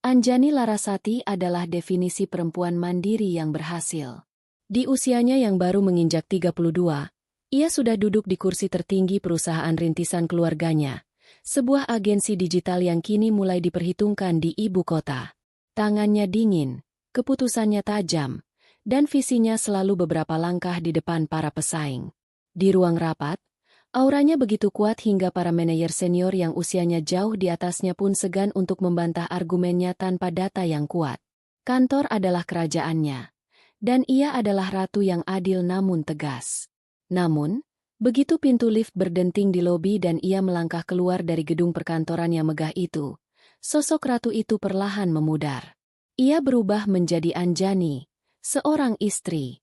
Anjani Larasati adalah definisi perempuan mandiri yang berhasil. Di usianya yang baru menginjak 32, ia sudah duduk di kursi tertinggi perusahaan rintisan keluarganya, sebuah agensi digital yang kini mulai diperhitungkan di ibu kota. Tangannya dingin, keputusannya tajam, dan visinya selalu beberapa langkah di depan para pesaing. Di ruang rapat, auranya begitu kuat hingga para manajer senior yang usianya jauh di atasnya pun segan untuk membantah argumennya tanpa data yang kuat. Kantor adalah kerajaannya, dan ia adalah ratu yang adil namun tegas. Namun, begitu pintu lift berdenting di lobi dan ia melangkah keluar dari gedung perkantoran yang megah itu, sosok ratu itu perlahan memudar. Ia berubah menjadi Anjani, seorang istri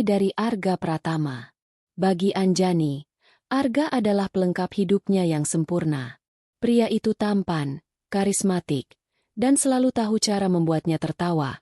dari Arga Pratama. Bagi Anjani, Arga adalah pelengkap hidupnya yang sempurna. Pria itu tampan, karismatik, dan selalu tahu cara membuatnya tertawa,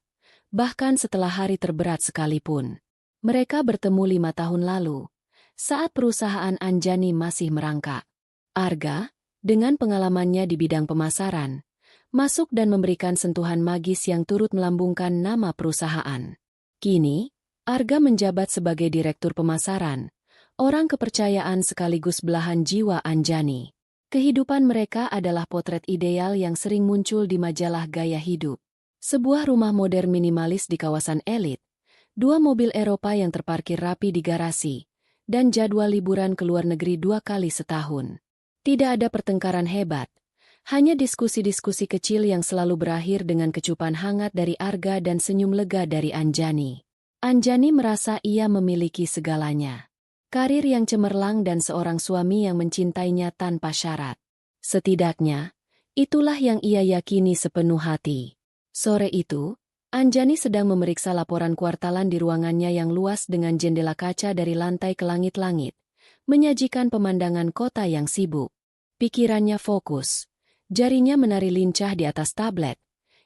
bahkan setelah hari terberat sekalipun. Mereka bertemu 5 tahun lalu, saat perusahaan Anjani masih merangkak. Arga, dengan pengalamannya di bidang pemasaran, masuk dan memberikan sentuhan magis yang turut melambungkan nama perusahaan. Kini, Arga menjabat sebagai direktur pemasaran, orang kepercayaan sekaligus belahan jiwa Anjani. Kehidupan mereka adalah potret ideal yang sering muncul di majalah gaya hidup. Sebuah rumah modern minimalis di kawasan elit, 2 mobil Eropa yang terparkir rapi di garasi, dan jadwal liburan ke luar negeri 2 kali setahun. Tidak ada pertengkaran hebat, hanya diskusi-diskusi kecil yang selalu berakhir dengan kecupan hangat dari Arga dan senyum lega dari Anjani. Anjani merasa ia memiliki segalanya. Karir yang cemerlang dan seorang suami yang mencintainya tanpa syarat. Setidaknya, itulah yang ia yakini sepenuh hati. Sore itu, Anjani sedang memeriksa laporan kuartalan di ruangannya yang luas dengan jendela kaca dari lantai ke langit-langit, menyajikan pemandangan kota yang sibuk. Pikirannya fokus, jarinya menari lincah di atas tablet,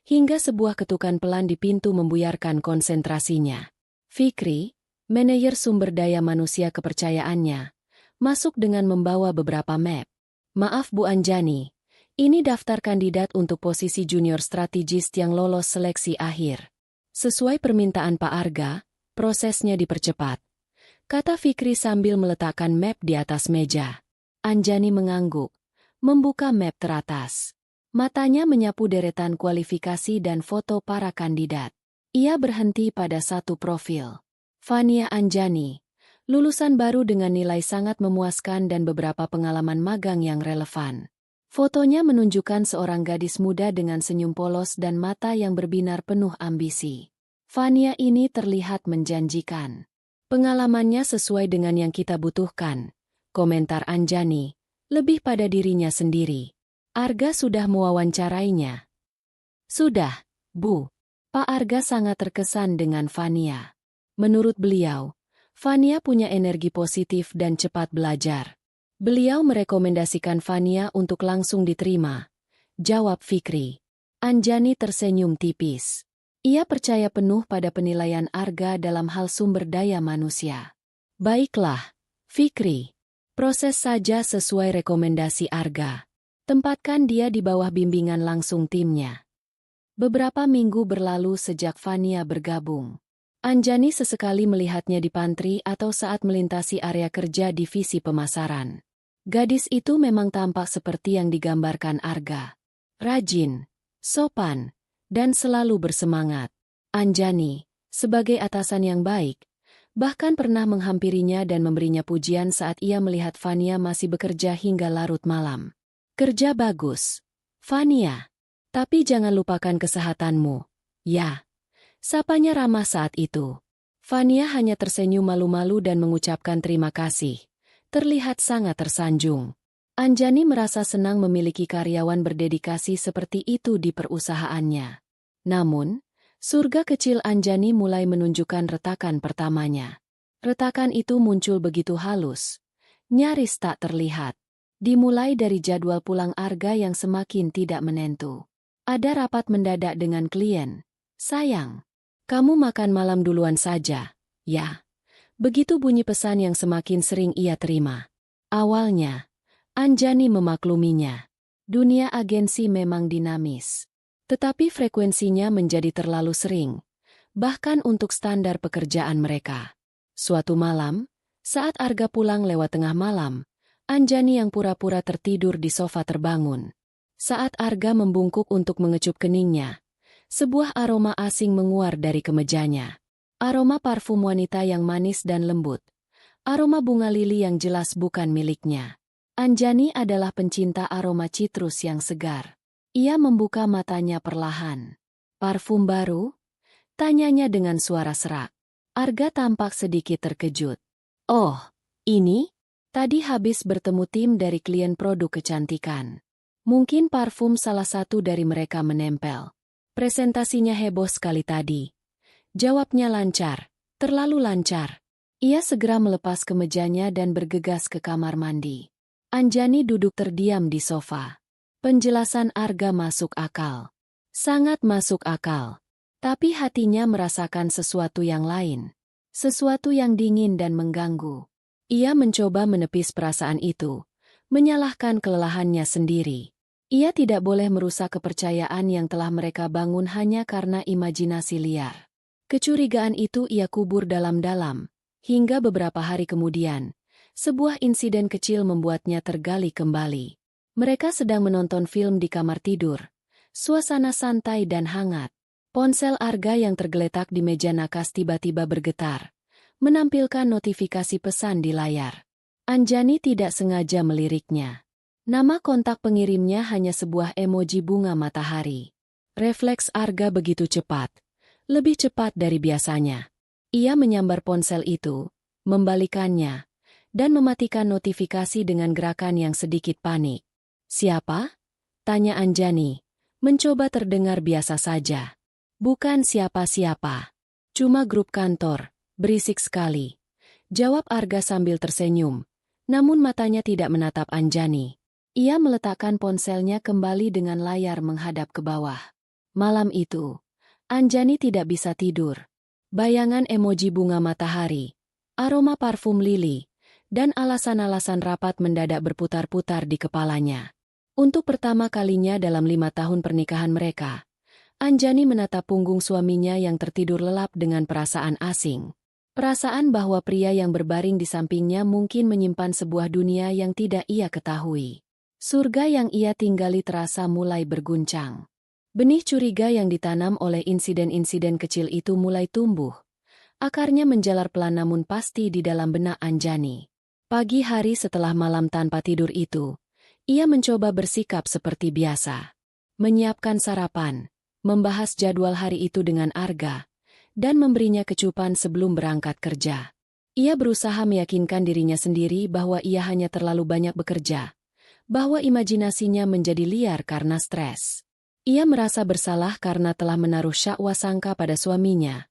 hingga sebuah ketukan pelan di pintu membuyarkan konsentrasinya. Fikri, manajer sumber daya manusia kepercayaannya, masuk dengan membawa beberapa map. Maaf Bu Anjani, ini daftar kandidat untuk posisi junior strategist yang lolos seleksi akhir. Sesuai permintaan Pak Arga, prosesnya dipercepat, kata Fikri sambil meletakkan map di atas meja. Anjani mengangguk, membuka map teratas. Matanya menyapu deretan kualifikasi dan foto para kandidat. Ia berhenti pada satu profil. Fania Anjani, lulusan baru dengan nilai sangat memuaskan dan beberapa pengalaman magang yang relevan. Fotonya menunjukkan seorang gadis muda dengan senyum polos dan mata yang berbinar penuh ambisi. Fania ini terlihat menjanjikan. Pengalamannya sesuai dengan yang kita butuhkan, komentar Anjani, lebih pada dirinya sendiri. Arga sudah mewawancarainya. Sudah, Bu. Pak Arga sangat terkesan dengan Fania. Menurut beliau, Fania punya energi positif dan cepat belajar. Beliau merekomendasikan Fania untuk langsung diterima, jawab Fikri. Anjani tersenyum tipis. Ia percaya penuh pada penilaian Arga dalam hal sumber daya manusia. Baiklah, Fikri. Proses saja sesuai rekomendasi Arga. Tempatkan dia di bawah bimbingan langsung timnya. Beberapa minggu berlalu sejak Fania bergabung. Anjani sesekali melihatnya di pantry atau saat melintasi area kerja divisi pemasaran. Gadis itu memang tampak seperti yang digambarkan Arga. Rajin, sopan, dan selalu bersemangat. Anjani, sebagai atasan yang baik, bahkan pernah menghampirinya dan memberinya pujian saat ia melihat Fania masih bekerja hingga larut malam. Kerja bagus, Fania. Tapi jangan lupakan kesehatanmu, ya. Sapanya ramah saat itu. Fania hanya tersenyum malu-malu dan mengucapkan terima kasih. Terlihat sangat tersanjung. Anjani merasa senang memiliki karyawan berdedikasi seperti itu di perusahaannya. Namun, surga kecil Anjani mulai menunjukkan retakan pertamanya. Retakan itu muncul begitu halus, nyaris tak terlihat. Dimulai dari jadwal pulang Arga yang semakin tidak menentu. Ada rapat mendadak dengan klien. Sayang. Kamu makan malam duluan saja, ya. Begitu bunyi pesan yang semakin sering ia terima. Awalnya, Anjani memakluminya. Dunia agensi memang dinamis. Tetapi frekuensinya menjadi terlalu sering, bahkan untuk standar pekerjaan mereka. Suatu malam, saat Arga pulang lewat tengah malam, Anjani yang pura-pura tertidur di sofa terbangun. Saat Arga membungkuk untuk mengecup keningnya, sebuah aroma asing menguar dari kemejanya. Aroma parfum wanita yang manis dan lembut. Aroma bunga lili yang jelas bukan miliknya. Anjani adalah pencinta aroma citrus yang segar. Ia membuka matanya perlahan. Parfum baru? Tanyanya dengan suara serak. Arga tampak sedikit terkejut. Oh, ini? Tadi habis bertemu tim dari klien produk kecantikan. Mungkin parfum salah satu dari mereka menempel. Presentasinya heboh sekali tadi. Jawabnya lancar, terlalu lancar. Ia segera melepas kemejanya dan bergegas ke kamar mandi. Anjani duduk terdiam di sofa. Penjelasan Arga masuk akal. Sangat masuk akal. Tapi hatinya merasakan sesuatu yang lain. Sesuatu yang dingin dan mengganggu. Ia mencoba menepis perasaan itu, menyalahkan kelelahannya sendiri. Ia tidak boleh merusak kepercayaan yang telah mereka bangun hanya karena imajinasi liar. Kecurigaan itu ia kubur dalam-dalam, hingga beberapa hari kemudian, sebuah insiden kecil membuatnya tergali kembali. Mereka sedang menonton film di kamar tidur. Suasana santai dan hangat. Ponsel Arga yang tergeletak di meja nakas tiba-tiba bergetar, menampilkan notifikasi pesan di layar. Anjani tidak sengaja meliriknya. Nama kontak pengirimnya hanya sebuah emoji bunga matahari. Refleks Arga begitu cepat, lebih cepat dari biasanya. Ia menyambar ponsel itu, membalikannya, dan mematikan notifikasi dengan gerakan yang sedikit panik. Siapa? Tanya Anjani, mencoba terdengar biasa saja. Bukan siapa-siapa. Cuma grup kantor. Berisik sekali. Jawab Arga sambil tersenyum, namun matanya tidak menatap Anjani. Ia meletakkan ponselnya kembali dengan layar menghadap ke bawah. Malam itu, Anjani tidak bisa tidur. Bayangan emoji bunga matahari, aroma parfum lili, dan alasan-alasan rapat mendadak berputar-putar di kepalanya. Untuk pertama kalinya dalam 5 tahun pernikahan mereka, Anjani menatap punggung suaminya yang tertidur lelap dengan perasaan asing. Perasaan bahwa pria yang berbaring di sampingnya mungkin menyimpan sebuah dunia yang tidak ia ketahui. Surga yang ia tinggali terasa mulai berguncang. Benih curiga yang ditanam oleh insiden-insiden kecil itu mulai tumbuh. Akarnya menjalar pelan namun pasti di dalam benak Anjani. Pagi hari setelah malam tanpa tidur itu, ia mencoba bersikap seperti biasa. Menyiapkan sarapan, membahas jadwal hari itu dengan Arga, dan memberinya kecupan sebelum berangkat kerja. Ia berusaha meyakinkan dirinya sendiri bahwa ia hanya terlalu banyak bekerja, bahwa imajinasinya menjadi liar karena stres. Ia merasa bersalah karena telah menaruh syakwa sangka pada suaminya,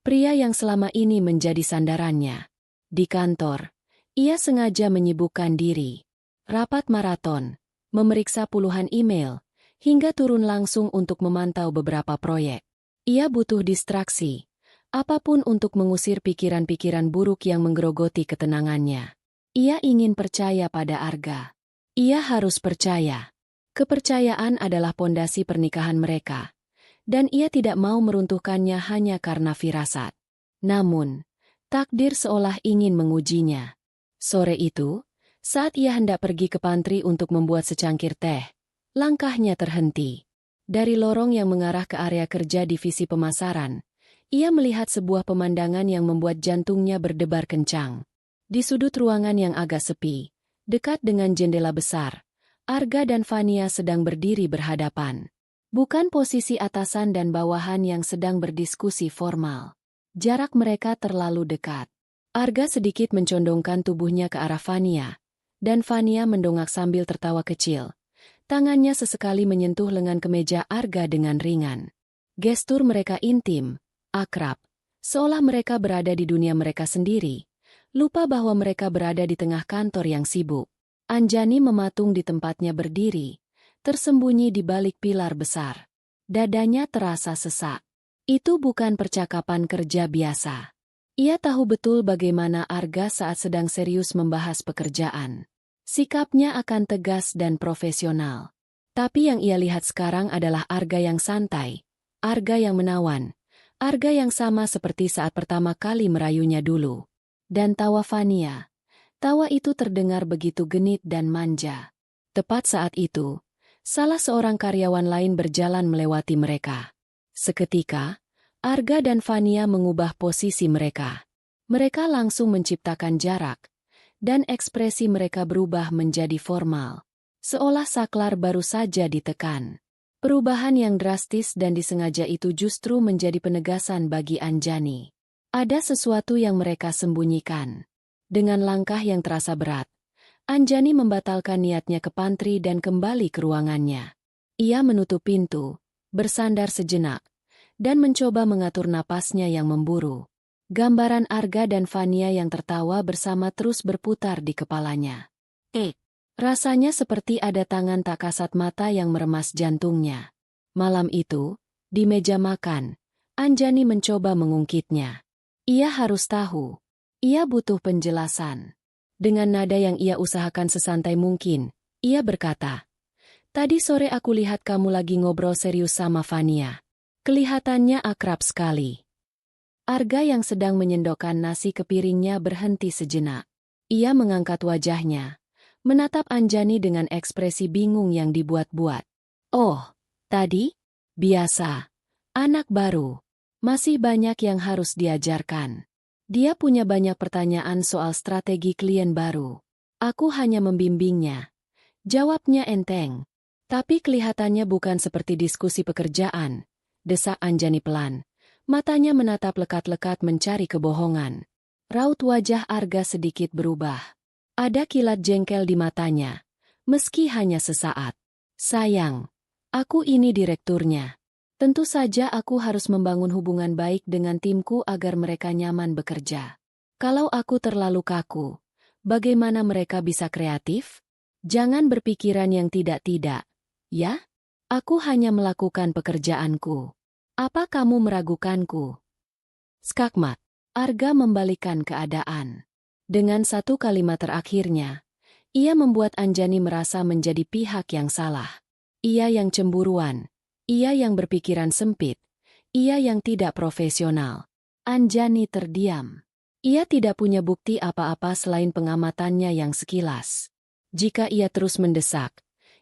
pria yang selama ini menjadi sandarannya. Di kantor, ia sengaja menyibukkan diri. Rapat maraton, memeriksa puluhan email, hingga turun langsung untuk memantau beberapa proyek. Ia butuh distraksi, apapun untuk mengusir pikiran-pikiran buruk yang menggerogoti ketenangannya. Ia ingin percaya pada Arga. Ia harus percaya. Kepercayaan adalah pondasi pernikahan mereka, dan ia tidak mau meruntuhkannya hanya karena firasat. Namun, takdir seolah ingin mengujinya. Sore itu, saat ia hendak pergi ke pantry untuk membuat secangkir teh, langkahnya terhenti. Dari lorong yang mengarah ke area kerja divisi pemasaran, ia melihat sebuah pemandangan yang membuat jantungnya berdebar kencang. Di sudut ruangan yang agak sepi, dekat dengan jendela besar, Arga dan Fania sedang berdiri berhadapan. Bukan posisi atasan dan bawahan yang sedang berdiskusi formal. Jarak mereka terlalu dekat. Arga sedikit mencondongkan tubuhnya ke arah Fania, dan Fania mendongak sambil tertawa kecil. Tangannya sesekali menyentuh lengan kemeja Arga dengan ringan. Gestur mereka intim, akrab, seolah mereka berada di dunia mereka sendiri, lupa bahwa mereka berada di tengah kantor yang sibuk. Anjani mematung di tempatnya berdiri, tersembunyi di balik pilar besar. Dadanya terasa sesak. Itu bukan percakapan kerja biasa. Ia tahu betul bagaimana Arga saat sedang serius membahas pekerjaan. Sikapnya akan tegas dan profesional. Tapi yang ia lihat sekarang adalah Arga yang santai, Arga yang menawan, Arga yang sama seperti saat pertama kali merayunya dulu. Dan tawa Fania. Tawa itu terdengar begitu genit dan manja. Tepat saat itu, salah seorang karyawan lain berjalan melewati mereka. Seketika, Arga dan Fania mengubah posisi mereka. Mereka langsung menciptakan jarak, dan ekspresi mereka berubah menjadi formal. Seolah saklar baru saja ditekan. Perubahan yang drastis dan disengaja itu justru menjadi penegasan bagi Anjani. Ada sesuatu yang mereka sembunyikan. Dengan langkah yang terasa berat, Anjani membatalkan niatnya ke pantry dan kembali ke ruangannya. Ia menutup pintu, bersandar sejenak, dan mencoba mengatur napasnya yang memburu. Gambaran Arga dan Fania yang tertawa bersama terus berputar di kepalanya. Rasanya seperti ada tangan tak kasat mata yang meremas jantungnya. Malam itu, di meja makan, Anjani mencoba mengungkitnya. Ia harus tahu. Ia butuh penjelasan. Dengan nada yang ia usahakan sesantai mungkin, ia berkata, "Tadi sore aku lihat kamu lagi ngobrol serius sama Fania. Kelihatannya akrab sekali." Arga yang sedang menyendokkan nasi ke piringnya berhenti sejenak. Ia mengangkat wajahnya, menatap Anjani dengan ekspresi bingung yang dibuat-buat. "Oh, tadi? Biasa. Anak baru. Masih banyak yang harus diajarkan. Dia punya banyak pertanyaan soal strategi klien baru. Aku hanya membimbingnya." Jawabnya enteng. "Tapi kelihatannya bukan seperti diskusi pekerjaan," desak Anjani pelan. Matanya menatap lekat-lekat mencari kebohongan. Raut wajah Arga sedikit berubah. Ada kilat jengkel di matanya, meski hanya sesaat. "Sayang, aku ini direkturnya. Tentu saja aku harus membangun hubungan baik dengan timku agar mereka nyaman bekerja. Kalau aku terlalu kaku, bagaimana mereka bisa kreatif? Jangan berpikiran yang tidak-tidak, ya? Aku hanya melakukan pekerjaanku. Apa kamu meragukanku?" Skakmat. Arga membalikkan keadaan. Dengan satu kalimat terakhirnya, ia membuat Anjani merasa menjadi pihak yang salah. Ia yang cemburuan, ia yang berpikiran sempit, ia yang tidak profesional. Anjani terdiam. Ia tidak punya bukti apa-apa selain pengamatannya yang sekilas. Jika ia terus mendesak,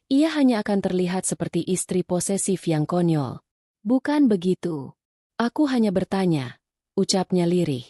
ia hanya akan terlihat seperti istri posesif yang konyol. "Bukan begitu. Aku hanya bertanya," ucapnya lirih.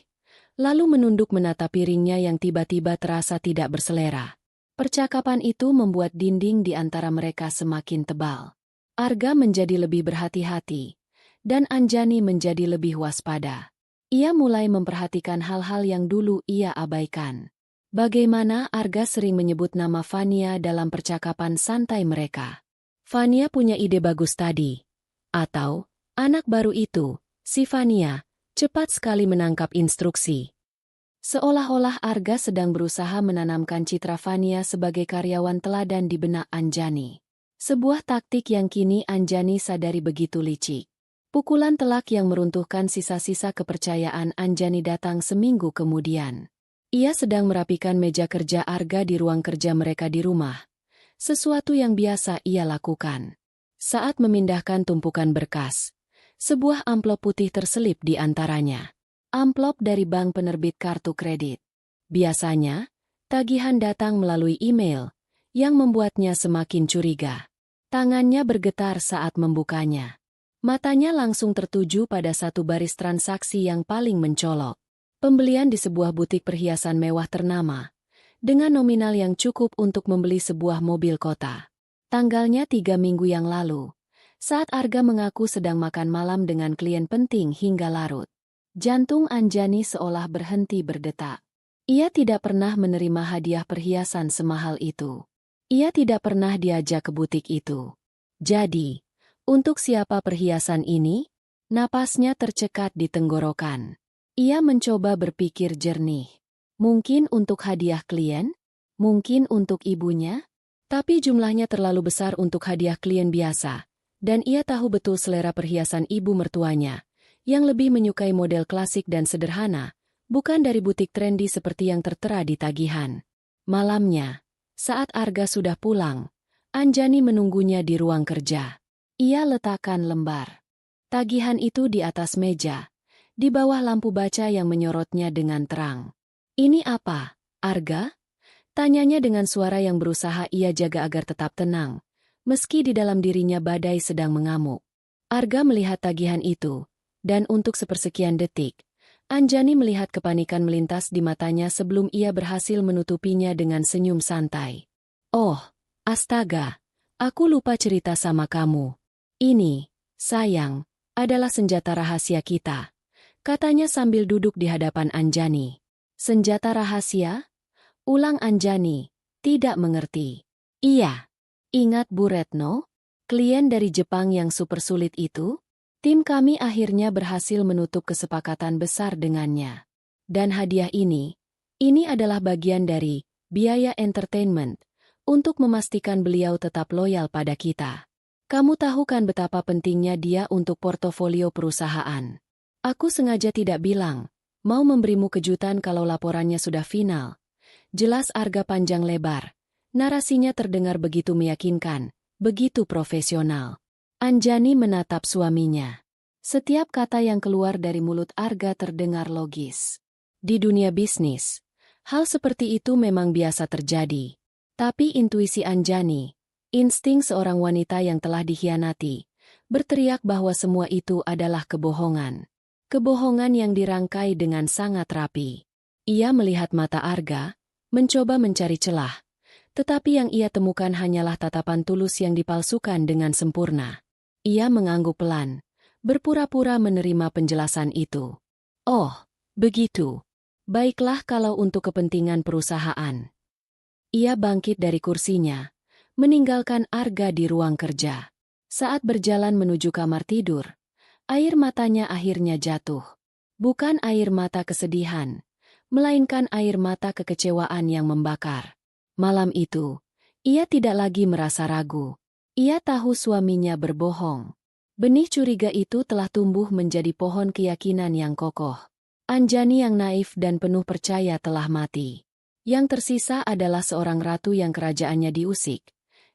Lalu menunduk menatap piringnya yang tiba-tiba terasa tidak berselera. Percakapan itu membuat dinding di antara mereka semakin tebal. Arga menjadi lebih berhati-hati, dan Anjani menjadi lebih waspada. Ia mulai memperhatikan hal-hal yang dulu ia abaikan. Bagaimana Arga sering menyebut nama Fania dalam percakapan santai mereka. "Fania punya ide bagus tadi." Atau, "Anak baru itu, si Fania, cepat sekali menangkap instruksi." Seolah-olah Arga sedang berusaha menanamkan citra Fania sebagai karyawan teladan di benak Anjani. Sebuah taktik yang kini Anjani sadari begitu licik. Pukulan telak yang meruntuhkan sisa-sisa kepercayaan Anjani datang seminggu kemudian. Ia sedang merapikan meja kerja Arga di ruang kerja mereka di rumah. Sesuatu yang biasa ia lakukan. Saat memindahkan tumpukan berkas, sebuah amplop putih terselip di antaranya. Amplop dari bank penerbit kartu kredit. Biasanya, tagihan datang melalui email, yang membuatnya semakin curiga. Tangannya bergetar saat membukanya. Matanya langsung tertuju pada satu baris transaksi yang paling mencolok. Pembelian di sebuah butik perhiasan mewah ternama, dengan nominal yang cukup untuk membeli sebuah mobil kota. Tanggalnya 3 minggu yang lalu, saat Arga mengaku sedang makan malam dengan klien penting hingga larut. Jantung Anjani seolah berhenti berdetak. Ia tidak pernah menerima hadiah perhiasan semahal itu. Ia tidak pernah diajak ke butik itu. Jadi, untuk siapa perhiasan ini? Napasnya tercekat di tenggorokan. Ia mencoba berpikir jernih. Mungkin untuk hadiah klien? Mungkin untuk ibunya? Tapi jumlahnya terlalu besar untuk hadiah klien biasa, dan ia tahu betul selera perhiasan ibu mertuanya, yang lebih menyukai model klasik dan sederhana, bukan dari butik trendy seperti yang tertera di tagihan. Malamnya, saat Arga sudah pulang, Anjani menunggunya di ruang kerja. Ia letakkan lembar tagihan itu di atas meja, di bawah lampu baca yang menyorotnya dengan terang. "Ini apa, Arga?" tanyanya dengan suara yang berusaha ia jaga agar tetap tenang, meski di dalam dirinya badai sedang mengamuk. Arga melihat tagihan itu, dan untuk sepersekian detik, Anjani melihat kepanikan melintas di matanya sebelum ia berhasil menutupinya dengan senyum santai. "Oh, astaga, aku lupa cerita sama kamu. Ini, sayang, adalah senjata rahasia kita," katanya sambil duduk di hadapan Anjani. "Senjata rahasia?" ulang Anjani, tidak mengerti. "Iya, ingat Bu Retno? Klien dari Jepang yang super sulit itu? Tim kami akhirnya berhasil menutup kesepakatan besar dengannya. Dan hadiah ini adalah bagian dari biaya entertainment untuk memastikan beliau tetap loyal pada kita. Kamu tahu kan betapa pentingnya dia untuk portofolio perusahaan. Aku sengaja tidak bilang, mau memberimu kejutan kalau laporannya sudah final." Jelas Arga panjang lebar. Narasinya terdengar begitu meyakinkan, begitu profesional. Anjani menatap suaminya. Setiap kata yang keluar dari mulut Arga terdengar logis. Di dunia bisnis, hal seperti itu memang biasa terjadi. Tapi intuisi Anjani, insting seorang wanita yang telah dikhianati, berteriak bahwa semua itu adalah kebohongan. Kebohongan yang dirangkai dengan sangat rapi. Ia melihat mata Arga, mencoba mencari celah, tetapi yang ia temukan hanyalah tatapan tulus yang dipalsukan dengan sempurna. Ia mengangguk pelan, berpura-pura menerima penjelasan itu. "Oh, begitu. Baiklah kalau untuk kepentingan perusahaan." Ia bangkit dari kursinya, meninggalkan Arga di ruang kerja. Saat berjalan menuju kamar tidur, air matanya akhirnya jatuh. Bukan air mata kesedihan, melainkan air mata kekecewaan yang membakar. Malam itu, ia tidak lagi merasa ragu. Ia tahu suaminya berbohong. Benih curiga itu telah tumbuh menjadi pohon keyakinan yang kokoh. Anjani yang naif dan penuh percaya telah mati. Yang tersisa adalah seorang ratu yang kerajaannya diusik,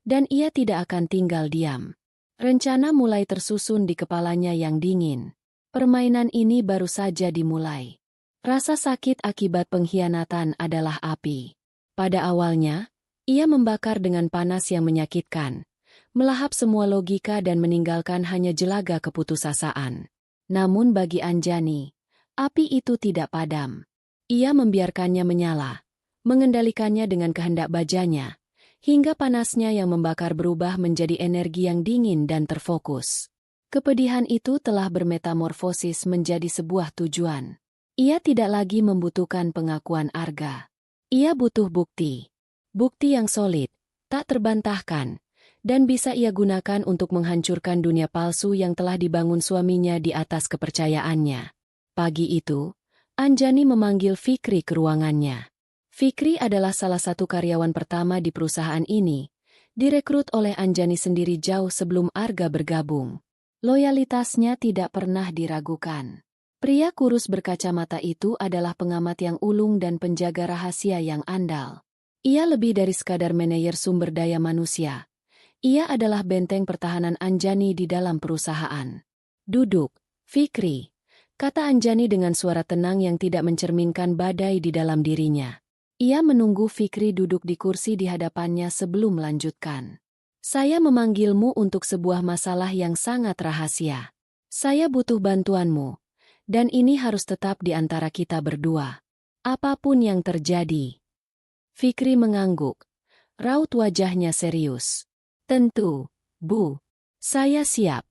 dan ia tidak akan tinggal diam. Rencana mulai tersusun di kepalanya yang dingin. Permainan ini baru saja dimulai. Rasa sakit akibat pengkhianatan adalah api. Pada awalnya, ia membakar dengan panas yang menyakitkan, melahap semua logika dan meninggalkan hanya jelaga keputusasaan. Namun bagi Anjani, api itu tidak padam. Ia membiarkannya menyala, mengendalikannya dengan kehendak bajanya, hingga panasnya yang membakar berubah menjadi energi yang dingin dan terfokus. Kepedihan itu telah bermetamorfosis menjadi sebuah tujuan. Ia tidak lagi membutuhkan pengakuan Arga. Ia butuh bukti. Bukti yang solid, tak terbantahkan, dan bisa ia gunakan untuk menghancurkan dunia palsu yang telah dibangun suaminya di atas kepercayaannya. Pagi itu, Anjani memanggil Fikri ke ruangannya. Fikri adalah salah satu karyawan pertama di perusahaan ini, direkrut oleh Anjani sendiri jauh sebelum Arga bergabung. Loyalitasnya tidak pernah diragukan. Pria kurus berkacamata itu adalah pengamat yang ulung dan penjaga rahasia yang andal. Ia lebih dari sekadar manajer sumber daya manusia. Ia adalah benteng pertahanan Anjani di dalam perusahaan. "Duduk, Fikri," kata Anjani dengan suara tenang yang tidak mencerminkan badai di dalam dirinya. Ia menunggu Fikri duduk di kursi di hadapannya sebelum melanjutkan. "Saya memanggilmu untuk sebuah masalah yang sangat rahasia. Saya butuh bantuanmu, dan ini harus tetap di antara kita berdua. Apapun yang terjadi." Fikri mengangguk. Raut wajahnya serius. "Tentu, Bu. Saya siap."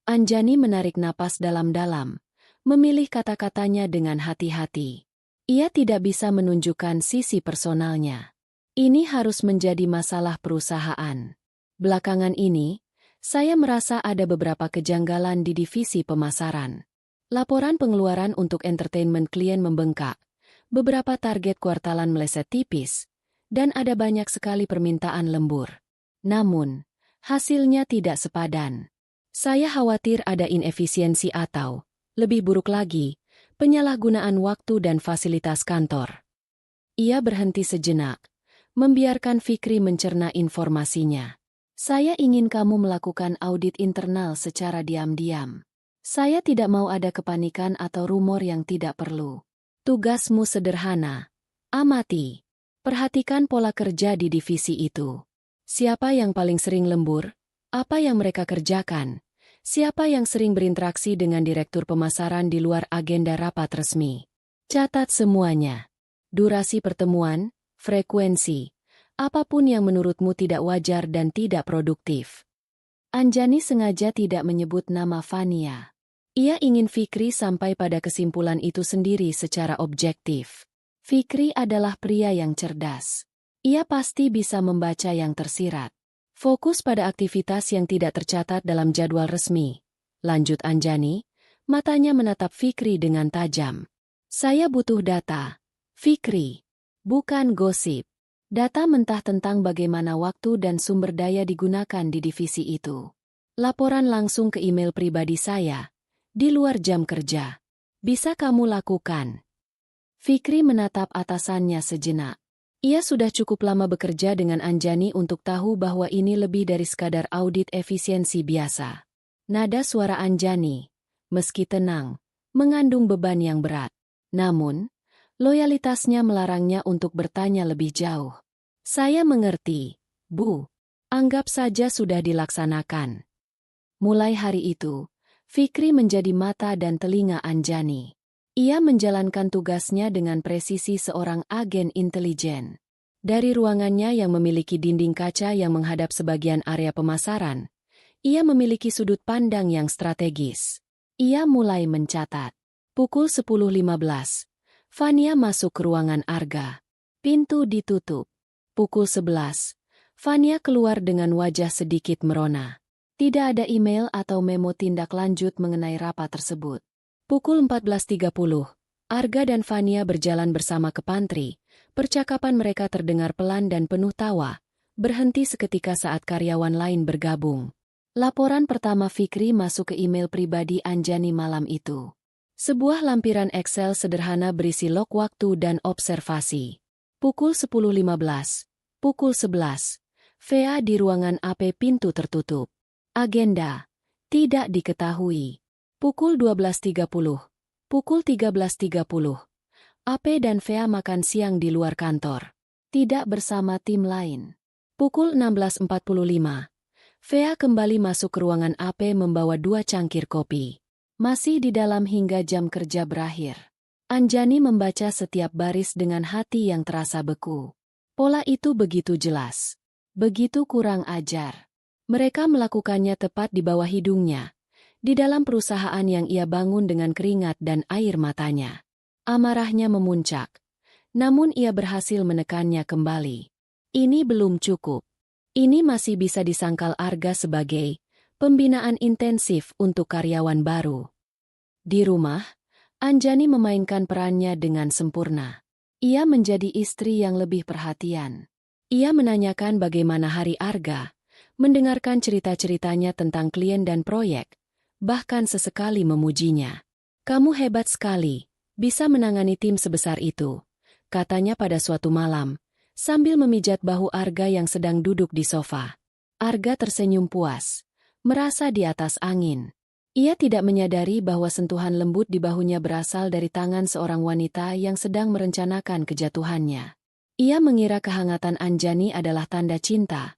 Anjani menarik napas dalam-dalam, memilih kata-katanya dengan hati-hati. Ia tidak bisa menunjukkan sisi personalnya. Ini harus menjadi masalah perusahaan. Belakangan ini, saya merasa ada beberapa kejanggalan di divisi pemasaran. Laporan pengeluaran untuk entertainment klien membengkak, beberapa target kuartalan meleset tipis, dan ada banyak sekali permintaan lembur. Namun, hasilnya tidak sepadan. Saya khawatir ada inefisiensi atau, lebih buruk lagi, penyalahgunaan waktu dan fasilitas kantor. Ia berhenti sejenak, membiarkan Fikri mencerna informasinya. Saya ingin kamu melakukan audit internal secara diam-diam. Saya tidak mau ada kepanikan atau rumor yang tidak perlu. Tugasmu sederhana. Amati. Perhatikan pola kerja di divisi itu. Siapa yang paling sering lembur? Apa yang mereka kerjakan? Siapa yang sering berinteraksi dengan direktur pemasaran di luar agenda rapat resmi? Catat semuanya. Durasi pertemuan, frekuensi, apapun yang menurutmu tidak wajar dan tidak produktif. Anjani sengaja tidak menyebut nama Fania. Ia ingin Fikri sampai pada kesimpulan itu sendiri secara objektif. Fikri adalah pria yang cerdas. Ia pasti bisa membaca yang tersirat. Fokus pada aktivitas yang tidak tercatat dalam jadwal resmi. Lanjut Anjani, matanya menatap Fikri dengan tajam. Saya butuh data. Fikri. Bukan gosip. Data mentah tentang bagaimana waktu dan sumber daya digunakan di divisi itu. Laporan langsung ke email pribadi saya. Di luar jam kerja. Bisa kamu lakukan. Fikri menatap atasannya sejenak. Ia sudah cukup lama bekerja dengan Anjani untuk tahu bahwa ini lebih dari sekadar audit efisiensi biasa. Nada suara Anjani, meski tenang, mengandung beban yang berat. Namun, loyalitasnya melarangnya untuk bertanya lebih jauh. Saya mengerti, Bu. Anggap saja sudah dilaksanakan. Mulai hari itu, Fikri menjadi mata dan telinga Anjani. Ia menjalankan tugasnya dengan presisi seorang agen intelijen. Dari ruangannya yang memiliki dinding kaca yang menghadap sebagian area pemasaran, ia memiliki sudut pandang yang strategis. Ia mulai mencatat. Pukul 10.15, Fania masuk ke ruangan Arga. Pintu ditutup. Pukul 11, Fania keluar dengan wajah sedikit merona. Tidak ada email atau memo tindak lanjut mengenai rapat tersebut. Pukul 14.30, Arga dan Fania berjalan bersama ke pantry. Percakapan mereka terdengar pelan dan penuh tawa, berhenti seketika saat karyawan lain bergabung. Laporan pertama Fikri masuk ke email pribadi Anjani malam itu. Sebuah lampiran Excel sederhana berisi log waktu dan observasi. Pukul 10.15, pukul 11, VA di ruangan AP pintu tertutup. Agenda, tidak diketahui. Pukul 12.30, pukul 13.30, AP dan VA makan siang di luar kantor. Tidak bersama tim lain. Pukul 16.45, VA kembali masuk ke ruangan AP membawa 2 cangkir kopi. Masih di dalam hingga jam kerja berakhir. Anjani membaca setiap baris dengan hati yang terasa beku. Pola itu begitu jelas. Begitu kurang ajar. Mereka melakukannya tepat di bawah hidungnya. Di dalam perusahaan yang ia bangun dengan keringat dan air matanya. Amarahnya memuncak. Namun ia berhasil menekannya kembali. Ini belum cukup. Ini masih bisa disangkal Arga sebagai pembinaan intensif untuk karyawan baru. Di rumah, Anjani memainkan perannya dengan sempurna. Ia menjadi istri yang lebih perhatian. Ia menanyakan bagaimana hari Arga, mendengarkan cerita-ceritanya tentang klien dan proyek, bahkan sesekali memujinya. Kamu hebat sekali, bisa menangani tim sebesar itu, katanya pada suatu malam, sambil memijat bahu Arga yang sedang duduk di sofa. Arga tersenyum puas, merasa di atas angin. Ia tidak menyadari bahwa sentuhan lembut di bahunya berasal dari tangan seorang wanita yang sedang merencanakan kejatuhannya. Ia mengira kehangatan Anjani adalah tanda cinta,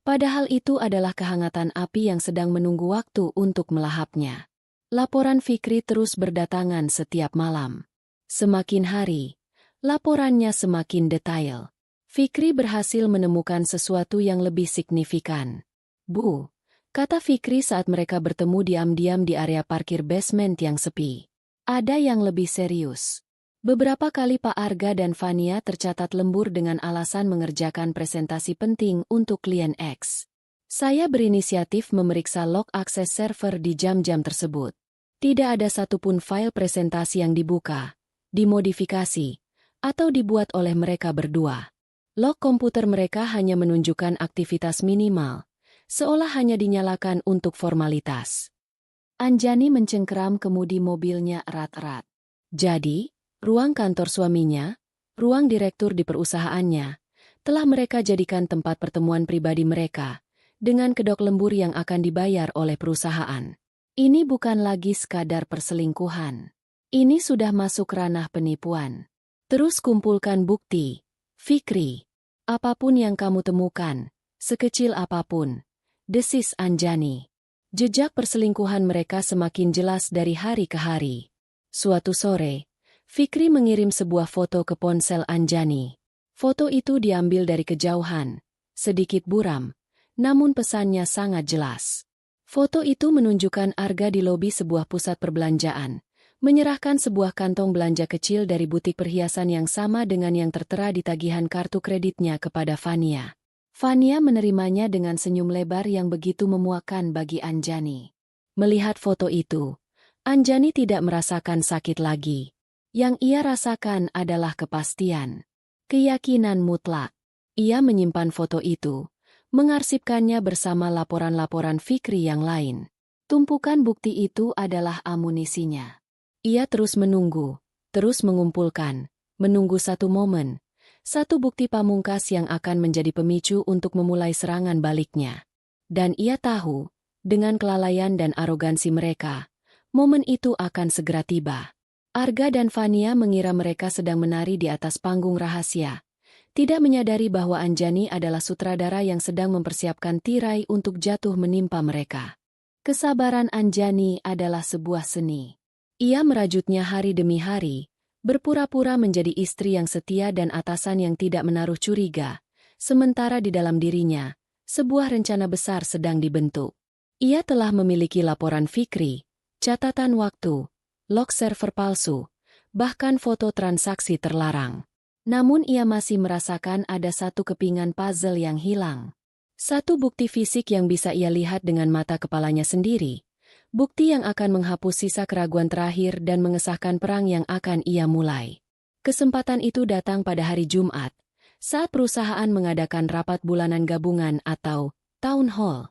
padahal itu adalah kehangatan api yang sedang menunggu waktu untuk melahapnya. Laporan Fikri terus berdatangan setiap malam. Semakin hari, laporannya semakin detail. Fikri berhasil menemukan sesuatu yang lebih signifikan. Bu, kata Fikri saat mereka bertemu diam-diam di area parkir basement yang sepi. Ada yang lebih serius. Beberapa kali Pak Arga dan Fania tercatat lembur dengan alasan mengerjakan presentasi penting untuk klien X. Saya berinisiatif memeriksa log akses server di jam-jam tersebut. Tidak ada satupun file presentasi yang dibuka, dimodifikasi, atau dibuat oleh mereka berdua. Log komputer mereka hanya menunjukkan aktivitas minimal, seolah hanya dinyalakan untuk formalitas. Anjani mencengkeram kemudi mobilnya erat-erat. Jadi, ruang kantor suaminya, ruang direktur di perusahaannya, telah mereka jadikan tempat pertemuan pribadi mereka, dengan kedok lembur yang akan dibayar oleh perusahaan. Ini bukan lagi sekadar perselingkuhan. Ini sudah masuk ranah penipuan. Terus kumpulkan bukti, Fikri. Apapun yang kamu temukan, sekecil apapun, desis Anjani. Jejak perselingkuhan mereka semakin jelas dari hari ke hari. Suatu sore, Fikri mengirim sebuah foto ke ponsel Anjani. Foto itu diambil dari kejauhan, sedikit buram, namun pesannya sangat jelas. Foto itu menunjukkan Arga di lobi sebuah pusat perbelanjaan, menyerahkan sebuah kantong belanja kecil dari butik perhiasan yang sama dengan yang tertera di tagihan kartu kreditnya kepada Fania. Fania menerimanya dengan senyum lebar yang begitu memuakkan bagi Anjani. Melihat foto itu, Anjani tidak merasakan sakit lagi. Yang ia rasakan adalah kepastian, keyakinan mutlak. Ia menyimpan foto itu, mengarsipkannya bersama laporan-laporan Fikri yang lain. Tumpukan bukti itu adalah amunisinya. Ia terus menunggu, terus mengumpulkan, menunggu satu momen, satu bukti pamungkas yang akan menjadi pemicu untuk memulai serangan baliknya. Dan ia tahu, dengan kelalaian dan arogansi mereka, momen itu akan segera tiba. Arga dan Fania mengira mereka sedang menari di atas panggung rahasia, tidak menyadari bahwa Anjani adalah sutradara yang sedang mempersiapkan tirai untuk jatuh menimpa mereka. Kesabaran Anjani adalah sebuah seni. Ia merajutnya hari demi hari, berpura-pura menjadi istri yang setia dan atasan yang tidak menaruh curiga, sementara di dalam dirinya, sebuah rencana besar sedang dibentuk. Ia telah memiliki laporan Fikri, catatan waktu, log server palsu, bahkan foto transaksi terlarang. Namun ia masih merasakan ada satu kepingan puzzle yang hilang. Satu bukti fisik yang bisa ia lihat dengan mata kepalanya sendiri. Bukti yang akan menghapus sisa keraguan terakhir dan mengesahkan perang yang akan ia mulai. Kesempatan itu datang pada hari Jumat, saat perusahaan mengadakan rapat bulanan gabungan atau town hall.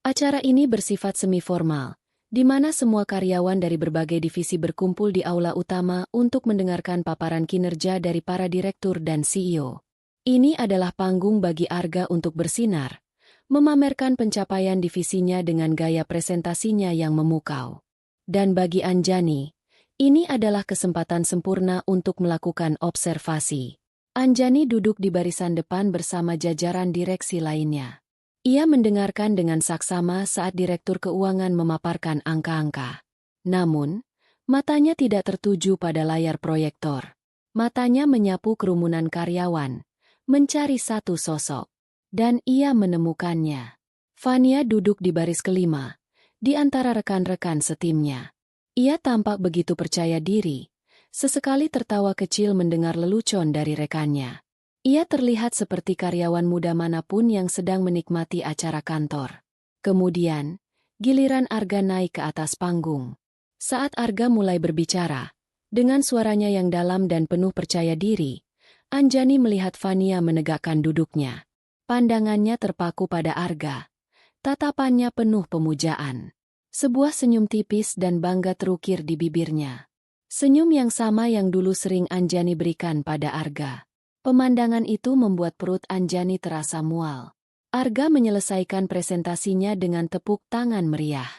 Acara ini bersifat semi-formal, di mana semua karyawan dari berbagai divisi berkumpul di aula utama untuk mendengarkan paparan kinerja dari para direktur dan CEO. Ini adalah panggung bagi Arga untuk bersinar, memamerkan pencapaian divisinya dengan gaya presentasinya yang memukau. Dan bagi Anjani, ini adalah kesempatan sempurna untuk melakukan observasi. Anjani duduk di barisan depan bersama jajaran direksi lainnya. Ia mendengarkan dengan saksama saat Direktur Keuangan memaparkan angka-angka. Namun, matanya tidak tertuju pada layar proyektor. Matanya menyapu kerumunan karyawan, mencari satu sosok. Dan ia menemukannya. Fania duduk di baris kelima, di antara rekan-rekan setimnya. Ia tampak begitu percaya diri, sesekali tertawa kecil mendengar lelucon dari rekannya. Ia terlihat seperti karyawan muda manapun yang sedang menikmati acara kantor. Kemudian, giliran Arga naik ke atas panggung. Saat Arga mulai berbicara, dengan suaranya yang dalam dan penuh percaya diri, Anjani melihat Fania menegakkan duduknya. Pandangannya terpaku pada Arga. Tatapannya penuh pemujaan. Sebuah senyum tipis dan bangga terukir di bibirnya. Senyum yang sama yang dulu sering Anjani berikan pada Arga. Pemandangan itu membuat perut Anjani terasa mual. Arga menyelesaikan presentasinya dengan tepuk tangan meriah.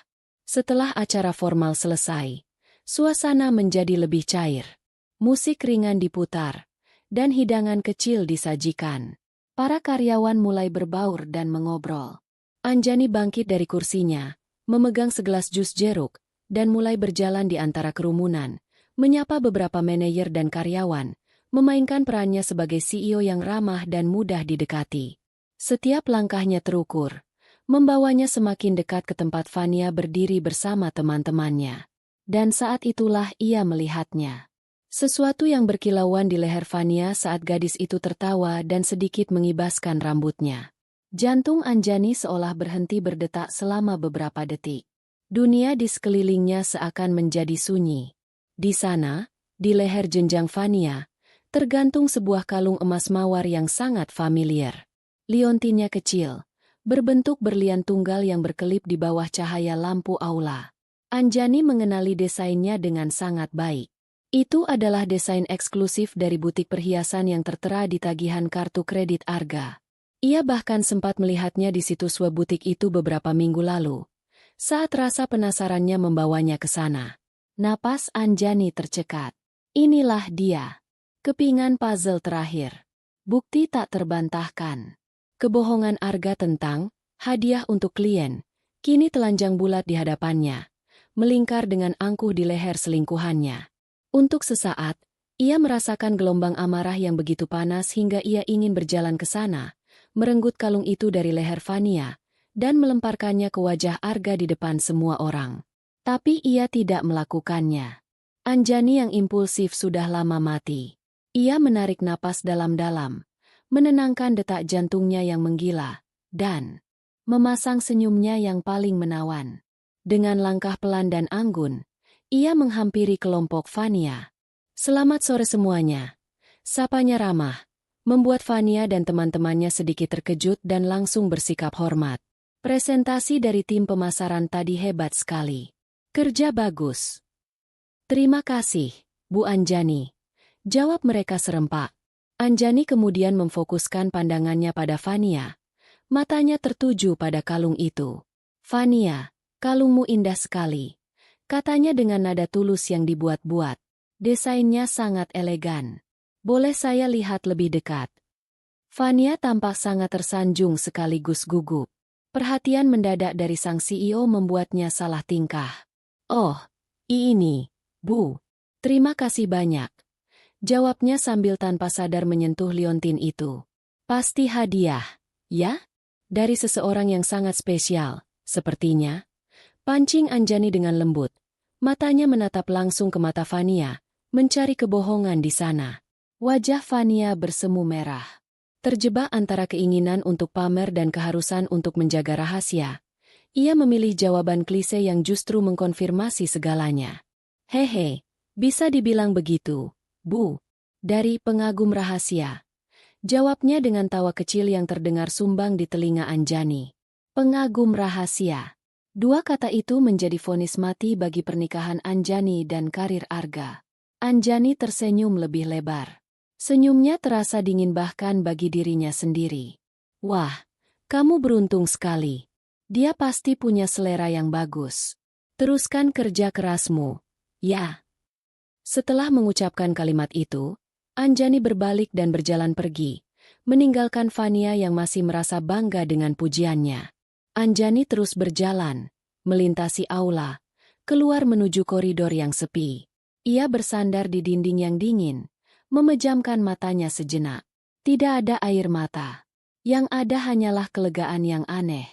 Setelah acara formal selesai, suasana menjadi lebih cair. Musik ringan diputar, dan hidangan kecil disajikan. Para karyawan mulai berbaur dan mengobrol. Anjani bangkit dari kursinya, memegang segelas jus jeruk, dan mulai berjalan di antara kerumunan, menyapa beberapa manajer dan karyawan, memainkan perannya sebagai CEO yang ramah dan mudah didekati. Setiap langkahnya terukur, membawanya semakin dekat ke tempat Fania berdiri bersama teman-temannya. Dan saat itulah ia melihatnya. Sesuatu yang berkilauan di leher Fania saat gadis itu tertawa dan sedikit mengibaskan rambutnya. Jantung Anjani seolah berhenti berdetak selama beberapa detik. Dunia di sekelilingnya seakan menjadi sunyi. Di sana, di leher jenjang Fania, tergantung sebuah kalung emas mawar yang sangat familiar. Liontinnya kecil, berbentuk berlian tunggal yang berkelip di bawah cahaya lampu aula. Anjani mengenali desainnya dengan sangat baik. Itu adalah desain eksklusif dari butik perhiasan yang tertera di tagihan kartu kredit Arga. Ia bahkan sempat melihatnya di situs web butik itu beberapa minggu lalu, saat rasa penasarannya membawanya ke sana. Napas Anjani tercekat. Inilah dia. Kepingan puzzle terakhir. Bukti tak terbantahkan. Kebohongan Arga tentang hadiah untuk klien kini telanjang bulat di hadapannya, melingkar dengan angkuh di leher selingkuhannya. Untuk sesaat, ia merasakan gelombang amarah yang begitu panas hingga ia ingin berjalan ke sana, merenggut kalung itu dari leher Fania, dan melemparkannya ke wajah Arga di depan semua orang. Tapi ia tidak melakukannya. Anjani yang impulsif sudah lama mati. Ia menarik napas dalam-dalam, menenangkan detak jantungnya yang menggila, dan memasang senyumnya yang paling menawan. Dengan langkah pelan dan anggun, ia menghampiri kelompok Fania. "Selamat sore semuanya." Sapanya ramah, membuat Fania dan teman-temannya sedikit terkejut dan langsung bersikap hormat. "Presentasi dari tim pemasaran tadi hebat sekali. Kerja bagus." "Terima kasih, Bu Anjani," jawab mereka serempak. Anjani kemudian memfokuskan pandangannya pada Fania. Matanya tertuju pada kalung itu. "Fania, kalungmu indah sekali," katanya dengan nada tulus yang dibuat-buat. "Desainnya sangat elegan. Boleh saya lihat lebih dekat?" Fania tampak sangat tersanjung sekaligus gugup. Perhatian mendadak dari sang CEO membuatnya salah tingkah. "Oh, ini, Bu. Terima kasih banyak," jawabnya sambil tanpa sadar menyentuh liontin itu. "Pasti hadiah, ya? Dari seseorang yang sangat spesial, sepertinya." Pancing Anjani dengan lembut. Matanya menatap langsung ke mata Fania, mencari kebohongan di sana. Wajah Fania bersemu merah. Terjebak antara keinginan untuk pamer dan keharusan untuk menjaga rahasia, ia memilih jawaban klise yang justru mengkonfirmasi segalanya. "Hehe, bisa dibilang begitu, Bu. Dari pengagum rahasia," jawabnya dengan tawa kecil yang terdengar sumbang di telinga Anjani. Pengagum rahasia. Dua kata itu menjadi vonis mati bagi pernikahan Anjani dan karir Arga. Anjani tersenyum lebih lebar. Senyumnya terasa dingin bahkan bagi dirinya sendiri. "Wah, kamu beruntung sekali. Dia pasti punya selera yang bagus. Teruskan kerja kerasmu, ya." Setelah mengucapkan kalimat itu, Anjani berbalik dan berjalan pergi, meninggalkan Fania yang masih merasa bangga dengan pujiannya. Anjani terus berjalan, melintasi aula, keluar menuju koridor yang sepi. Ia bersandar di dinding yang dingin, memejamkan matanya sejenak. Tidak ada air mata. Yang ada hanyalah kelegaan yang aneh.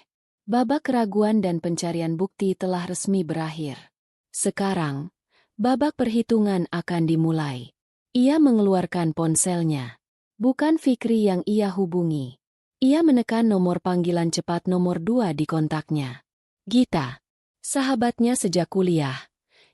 Babak keraguan dan pencarian bukti telah resmi berakhir. Sekarang, babak perhitungan akan dimulai. Ia mengeluarkan ponselnya. Bukan Fikri yang ia hubungi. Ia menekan nomor panggilan cepat nomor 2 di kontaknya. Gita, sahabatnya sejak kuliah,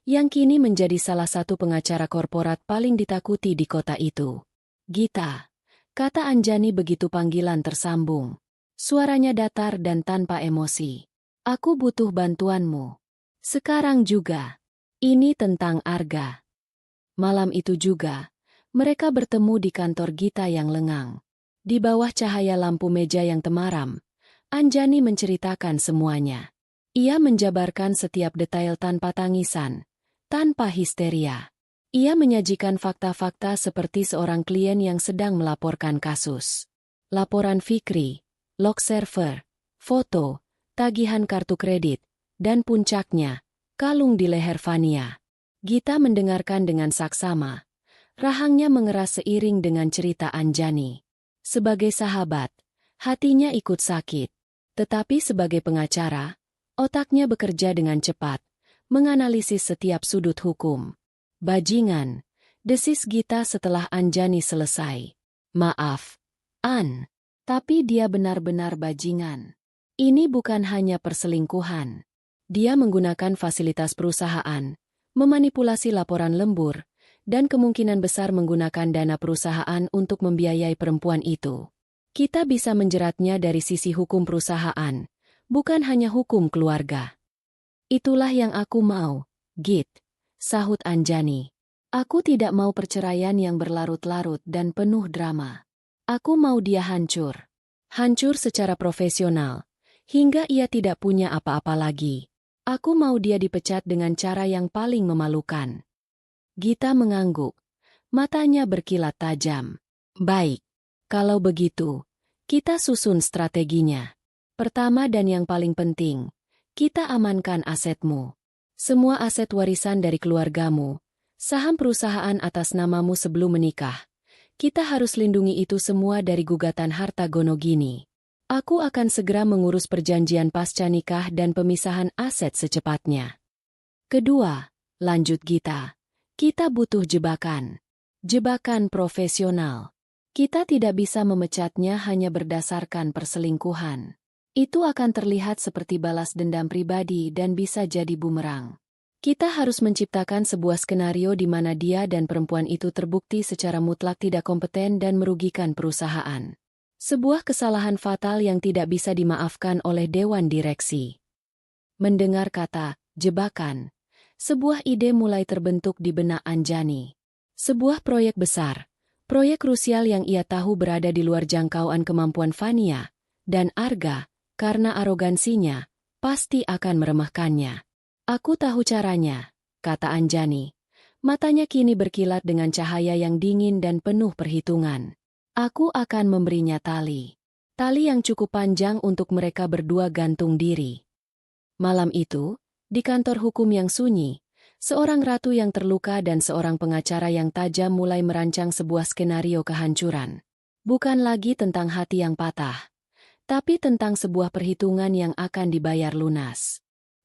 yang kini menjadi salah satu pengacara korporat paling ditakuti di kota itu. "Gita," kata Anjani begitu panggilan tersambung. Suaranya datar dan tanpa emosi. "Aku butuh bantuanmu. Sekarang juga. Ini tentang Arga." Malam itu juga, mereka bertemu di kantor Gita yang lengang. Di bawah cahaya lampu meja yang temaram, Anjani menceritakan semuanya. Ia menjabarkan setiap detail tanpa tangisan, tanpa histeria. Ia menyajikan fakta-fakta seperti seorang klien yang sedang melaporkan kasus. Laporan Fikri, log server, foto, tagihan kartu kredit, dan puncaknya, kalung di leher Fania. Gita mendengarkan dengan saksama. Rahangnya mengeras seiring dengan cerita Anjani. Sebagai sahabat, hatinya ikut sakit. Tetapi sebagai pengacara, otaknya bekerja dengan cepat, menganalisis setiap sudut hukum. "Bajingan," desis Gita setelah Anjani selesai. "Maaf, An, tapi dia benar-benar bajingan. Ini bukan hanya perselingkuhan. Dia menggunakan fasilitas perusahaan, memanipulasi laporan lembur, dan kemungkinan besar menggunakan dana perusahaan untuk membiayai perempuan itu. Kita bisa menjeratnya dari sisi hukum perusahaan, bukan hanya hukum keluarga." "Itulah yang aku mau, Git," sahut Anjani. Aku tidak mau perceraian yang berlarut-larut dan penuh drama. Aku mau dia hancur. Hancur secara profesional, hingga ia tidak punya apa-apa lagi. Aku mau dia dipecat dengan cara yang paling memalukan. Gita mengangguk. Matanya berkilat tajam. Baik. Kalau begitu, kita susun strateginya. Pertama dan yang paling penting, kita amankan asetmu. Semua aset warisan dari keluargamu, saham perusahaan atas namamu sebelum menikah. Kita harus lindungi itu semua dari gugatan harta gono gini. Aku akan segera mengurus perjanjian pasca nikah dan pemisahan aset secepatnya. Kedua, lanjut Gita, kita butuh jebakan. Jebakan profesional. Kita tidak bisa memecatnya hanya berdasarkan perselingkuhan. Itu akan terlihat seperti balas dendam pribadi dan bisa jadi bumerang. Kita harus menciptakan sebuah skenario di mana dia dan perempuan itu terbukti secara mutlak tidak kompeten dan merugikan perusahaan. Sebuah kesalahan fatal yang tidak bisa dimaafkan oleh dewan direksi. Mendengar kata jebakan, sebuah ide mulai terbentuk di benak Anjani. Sebuah proyek besar, proyek krusial yang ia tahu berada di luar jangkauan kemampuan Fania, dan Arga, karena arogansinya, pasti akan meremehkannya. Aku tahu caranya, kata Anjani. Matanya kini berkilat dengan cahaya yang dingin dan penuh perhitungan. Aku akan memberinya tali. Tali yang cukup panjang untuk mereka berdua gantung diri. Malam itu, di kantor hukum yang sunyi, seorang ratu yang terluka dan seorang pengacara yang tajam mulai merancang sebuah skenario kehancuran. Bukan lagi tentang hati yang patah, tapi tentang sebuah perhitungan yang akan dibayar lunas.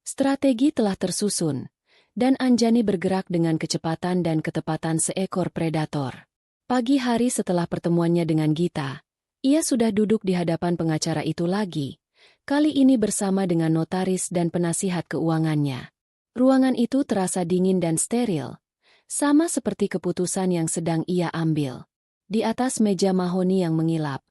Strategi telah tersusun, dan Anjani bergerak dengan kecepatan dan ketepatan seekor predator. Pagi hari setelah pertemuannya dengan Gita, ia sudah duduk di hadapan pengacara itu lagi, kali ini bersama dengan notaris dan penasihat keuangannya. Ruangan itu terasa dingin dan steril, sama seperti keputusan yang sedang ia ambil. Di atas meja mahoni yang mengilap,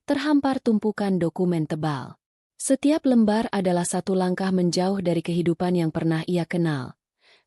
terhampar tumpukan dokumen tebal. Setiap lembar adalah satu langkah menjauh dari kehidupan yang pernah ia kenal.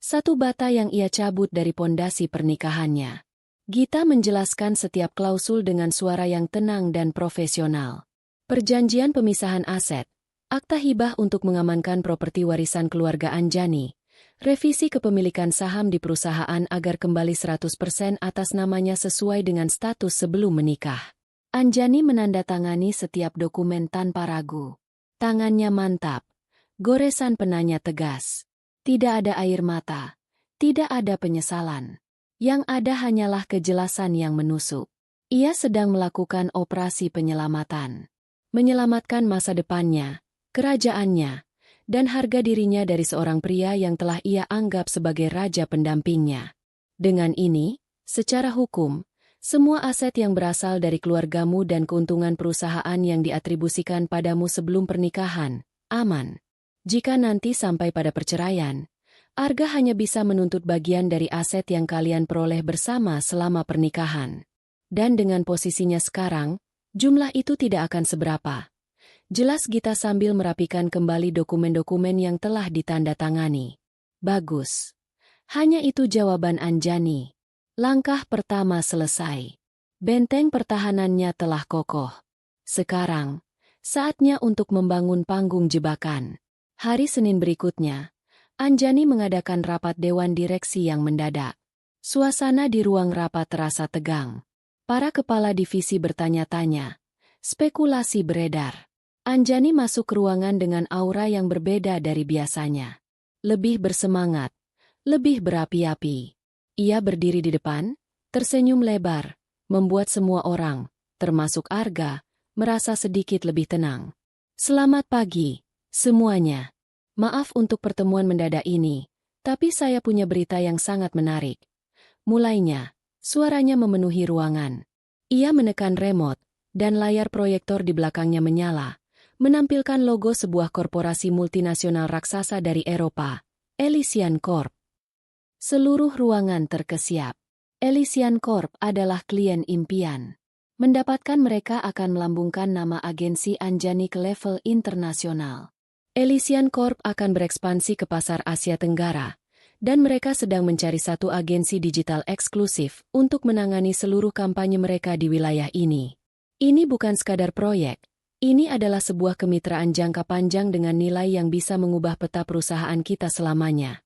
Satu bata yang ia cabut dari pondasi pernikahannya. Gita menjelaskan setiap klausul dengan suara yang tenang dan profesional. Perjanjian pemisahan aset, akta hibah untuk mengamankan properti warisan keluarga Anjani, revisi kepemilikan saham di perusahaan agar kembali 100% atas namanya sesuai dengan status sebelum menikah. Anjani menandatangani setiap dokumen tanpa ragu. Tangannya mantap. Goresan penanya tegas. Tidak ada air mata. Tidak ada penyesalan. Yang ada hanyalah kejelasan yang menusuk. Ia sedang melakukan operasi penyelamatan. Menyelamatkan masa depannya, kerajaannya, dan harga dirinya dari seorang pria yang telah ia anggap sebagai raja pendampingnya. Dengan ini, secara hukum, semua aset yang berasal dari keluargamu dan keuntungan perusahaan yang diatribusikan padamu sebelum pernikahan, aman. Jika nanti sampai pada perceraian, Arga hanya bisa menuntut bagian dari aset yang kalian peroleh bersama selama pernikahan. Dan dengan posisinya sekarang, jumlah itu tidak akan seberapa. Jelas Gita sambil merapikan kembali dokumen-dokumen yang telah ditandatangani. Bagus. Hanya itu jawaban Anjani. Langkah pertama selesai. Benteng pertahanannya telah kokoh. Sekarang, saatnya untuk membangun panggung jebakan. Hari Senin berikutnya, Anjani mengadakan rapat dewan direksi yang mendadak. Suasana di ruang rapat terasa tegang. Para kepala divisi bertanya-tanya. Spekulasi beredar. Anjani masuk ke ruangan dengan aura yang berbeda dari biasanya. Lebih bersemangat, lebih berapi-api. Ia berdiri di depan, tersenyum lebar, membuat semua orang, termasuk Arga, merasa sedikit lebih tenang. Selamat pagi, semuanya. Maaf untuk pertemuan mendadak ini, tapi saya punya berita yang sangat menarik. Mulainya, suaranya memenuhi ruangan. Ia menekan remote, dan layar proyektor di belakangnya menyala, menampilkan logo sebuah korporasi multinasional raksasa dari Eropa, Elysian Corp. Seluruh ruangan terkesiap. Elysian Corp adalah klien impian. Mendapatkan mereka akan melambungkan nama agensi Anjani ke level internasional. Elysian Corp akan berekspansi ke pasar Asia Tenggara, dan mereka sedang mencari satu agensi digital eksklusif untuk menangani seluruh kampanye mereka di wilayah ini. Ini bukan sekadar proyek, ini adalah sebuah kemitraan jangka panjang dengan nilai yang bisa mengubah peta perusahaan kita selamanya.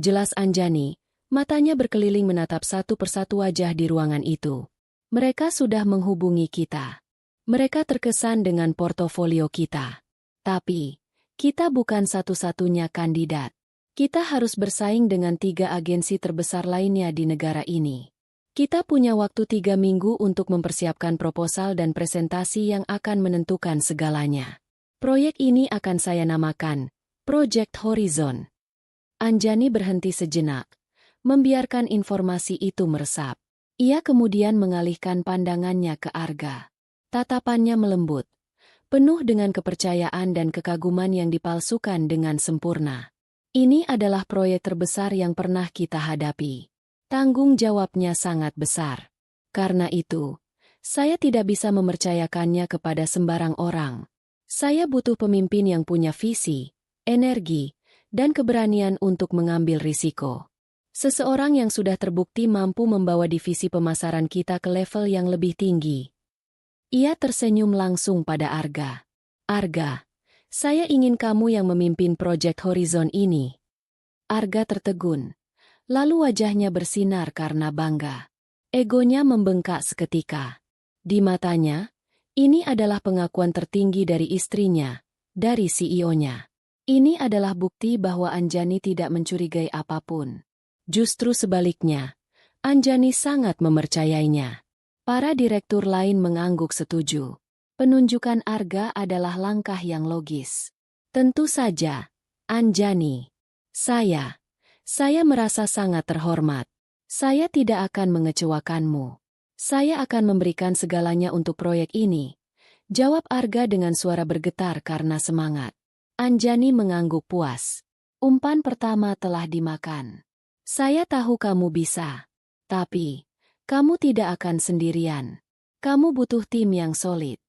Jelas Anjani, matanya berkeliling menatap satu persatu wajah di ruangan itu. Mereka sudah menghubungi kita. Mereka terkesan dengan portofolio kita. Tapi, kita bukan satu-satunya kandidat. Kita harus bersaing dengan 3 agensi terbesar lainnya di negara ini. Kita punya waktu 3 minggu untuk mempersiapkan proposal dan presentasi yang akan menentukan segalanya. Proyek ini akan saya namakan Project Horizon. Anjani berhenti sejenak, membiarkan informasi itu meresap. Ia kemudian mengalihkan pandangannya ke Arga. Tatapannya melembut, penuh dengan kepercayaan dan kekaguman yang dipalsukan dengan sempurna. Ini adalah proyek terbesar yang pernah kita hadapi. Tanggung jawabnya sangat besar. Karena itu, saya tidak bisa mempercayakannya kepada sembarang orang. Saya butuh pemimpin yang punya visi, energi, dan keberanian untuk mengambil risiko. Seseorang yang sudah terbukti mampu membawa divisi pemasaran kita ke level yang lebih tinggi. Ia tersenyum langsung pada Arga. Arga, saya ingin kamu yang memimpin Project Horizon ini. Arga tertegun. Lalu wajahnya bersinar karena bangga. Egonya membengkak seketika. Di matanya, ini adalah pengakuan tertinggi dari istrinya, dari CEO-nya. Ini adalah bukti bahwa Anjani tidak mencurigai apapun. Justru sebaliknya, Anjani sangat mempercayainya. Para direktur lain mengangguk setuju. Penunjukan Arga adalah langkah yang logis. Tentu saja, Anjani. Saya merasa sangat terhormat. Saya tidak akan mengecewakanmu. Saya akan memberikan segalanya untuk proyek ini. Jawab Arga dengan suara bergetar karena semangat. Anjani mengangguk puas. Umpan pertama telah dimakan. Saya tahu kamu bisa. Tapi, kamu tidak akan sendirian. Kamu butuh tim yang solid.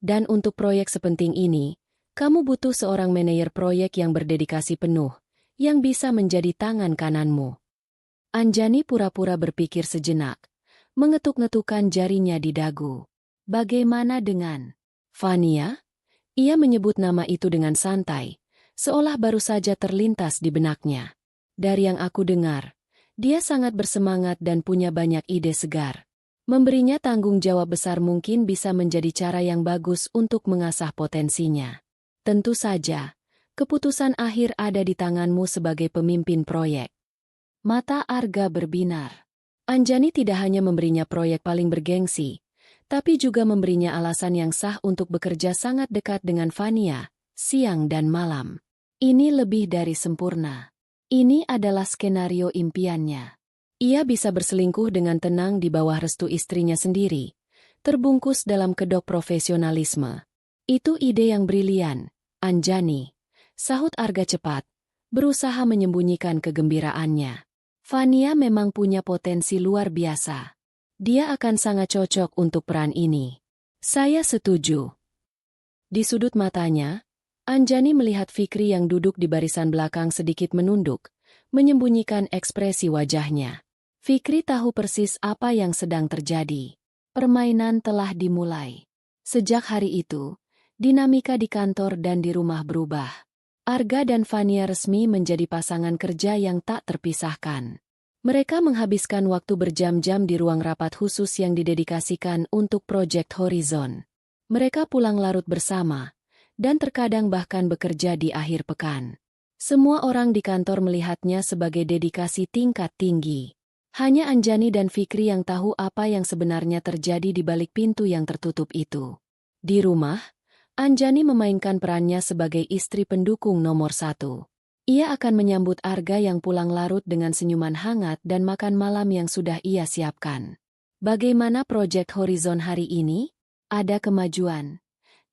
Dan untuk proyek sepenting ini, kamu butuh seorang manajer proyek yang berdedikasi penuh, yang bisa menjadi tangan kananmu. Anjani pura-pura berpikir sejenak, mengetuk-ngetukkan jarinya di dagu. Bagaimana dengan Fania? Ia menyebut nama itu dengan santai, seolah baru saja terlintas di benaknya. Dari yang aku dengar, dia sangat bersemangat dan punya banyak ide segar. Memberinya tanggung jawab besar mungkin bisa menjadi cara yang bagus untuk mengasah potensinya. Tentu saja, keputusan akhir ada di tanganmu sebagai pemimpin proyek. Mata Arga berbinar. Anjani tidak hanya memberinya proyek paling bergengsi, tapi juga memberinya alasan yang sah untuk bekerja sangat dekat dengan Fania, siang dan malam. Ini lebih dari sempurna. Ini adalah skenario impiannya. Ia bisa berselingkuh dengan tenang di bawah restu istrinya sendiri, terbungkus dalam kedok profesionalisme. Itu ide yang brilian, Anjani. Sahut Arga cepat, berusaha menyembunyikan kegembiraannya. Fania memang punya potensi luar biasa. Dia akan sangat cocok untuk peran ini. Saya setuju. Di sudut matanya, Anjani melihat Fikri yang duduk di barisan belakang sedikit menunduk, menyembunyikan ekspresi wajahnya. Fikri tahu persis apa yang sedang terjadi. Permainan telah dimulai. Sejak hari itu, dinamika di kantor dan di rumah berubah. Arga dan Fania resmi menjadi pasangan kerja yang tak terpisahkan. Mereka menghabiskan waktu berjam-jam di ruang rapat khusus yang didedikasikan untuk Project Horizon. Mereka pulang larut bersama, dan terkadang bahkan bekerja di akhir pekan. Semua orang di kantor melihatnya sebagai dedikasi tingkat tinggi. Hanya Anjani dan Fikri yang tahu apa yang sebenarnya terjadi di balik pintu yang tertutup itu. Di rumah, Anjani memainkan perannya sebagai istri pendukung nomor 1. Ia akan menyambut Arga yang pulang larut dengan senyuman hangat dan makan malam yang sudah ia siapkan. Bagaimana Project Horizon hari ini? Ada kemajuan?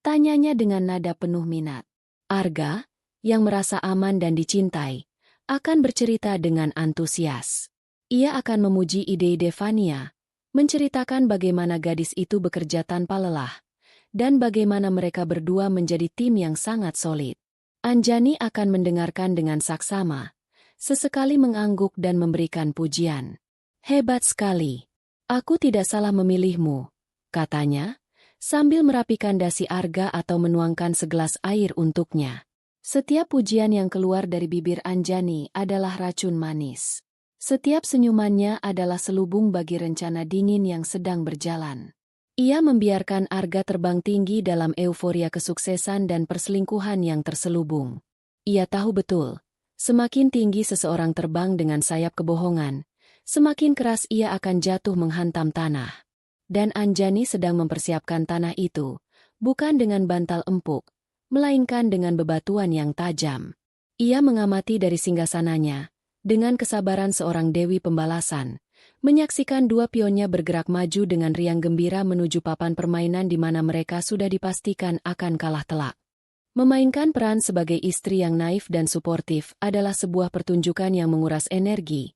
Tanyanya dengan nada penuh minat. Arga, yang merasa aman dan dicintai, akan bercerita dengan antusias. Ia akan memuji ide-ide Fania, menceritakan bagaimana gadis itu bekerja tanpa lelah, dan bagaimana mereka berdua menjadi tim yang sangat solid. Anjani akan mendengarkan dengan saksama, sesekali mengangguk dan memberikan pujian. Hebat sekali. Aku tidak salah memilihmu, katanya, sambil merapikan dasi Arga atau menuangkan segelas air untuknya. Setiap pujian yang keluar dari bibir Anjani adalah racun manis. Setiap senyumannya adalah selubung bagi rencana dingin yang sedang berjalan. Ia membiarkan Arga terbang tinggi dalam euforia kesuksesan dan perselingkuhan yang terselubung. Ia tahu betul, semakin tinggi seseorang terbang dengan sayap kebohongan, semakin keras ia akan jatuh menghantam tanah. Dan Anjani sedang mempersiapkan tanah itu, bukan dengan bantal empuk, melainkan dengan bebatuan yang tajam. Ia mengamati dari singgasananya, dengan kesabaran seorang dewi pembalasan, menyaksikan dua pionnya bergerak maju dengan riang gembira menuju papan permainan di mana mereka sudah dipastikan akan kalah telak. Memainkan peran sebagai istri yang naif dan suportif adalah sebuah pertunjukan yang menguras energi.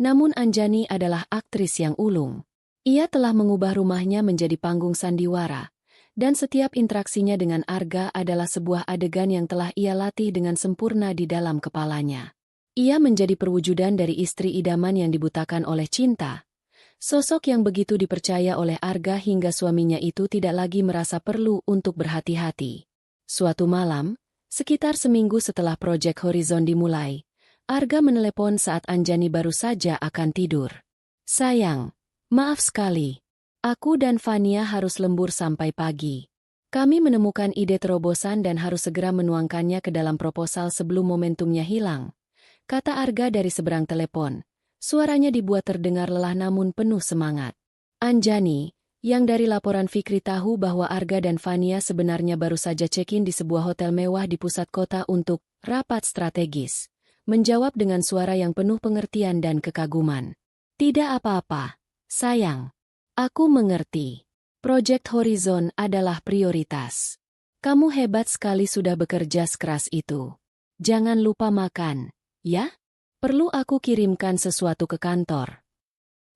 Namun Anjani adalah aktris yang ulung. Ia telah mengubah rumahnya menjadi panggung sandiwara, dan setiap interaksinya dengan Arga adalah sebuah adegan yang telah ia latih dengan sempurna di dalam kepalanya. Ia menjadi perwujudan dari istri idaman yang dibutakan oleh cinta. Sosok yang begitu dipercaya oleh Arga hingga suaminya itu tidak lagi merasa perlu untuk berhati-hati. Suatu malam, sekitar seminggu setelah proyek Horizon dimulai, Arga menelepon saat Anjani baru saja akan tidur. Sayang, maaf sekali. Aku dan Fania harus lembur sampai pagi. Kami menemukan ide terobosan dan harus segera menuangkannya ke dalam proposal sebelum momentumnya hilang, kata Arga dari seberang telepon. Suaranya dibuat terdengar lelah namun penuh semangat. Anjani, yang dari laporan Fikri tahu bahwa Arga dan Fania sebenarnya baru saja check-in di sebuah hotel mewah di pusat kota untuk rapat strategis, menjawab dengan suara yang penuh pengertian dan kekaguman. Tidak apa-apa, sayang. Aku mengerti. Project Horizon adalah prioritas. Kamu hebat sekali sudah bekerja sekeras itu. Jangan lupa makan, ya? Perlu aku kirimkan sesuatu ke kantor?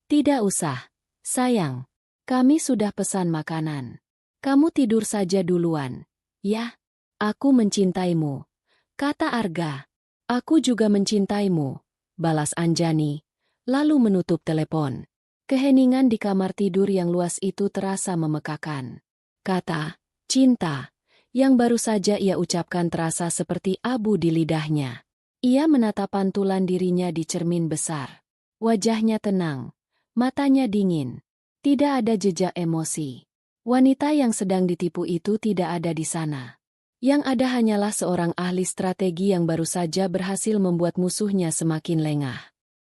Tidak usah, sayang. Kami sudah pesan makanan. Kamu tidur saja duluan, ya? Aku mencintaimu, kata Arga. Aku juga mencintaimu, balas Anjani, lalu menutup telepon. Keheningan di kamar tidur yang luas itu terasa memekakan. Kata, cinta, yang baru saja ia ucapkan terasa seperti abu di lidahnya. Ia menatap pantulan dirinya di cermin besar. Wajahnya tenang, matanya dingin. Tidak ada jejak emosi. Wanita yang sedang ditipu itu tidak ada di sana. Yang ada hanyalah seorang ahli strategi yang baru saja berhasil membuat musuhnya semakin lengah.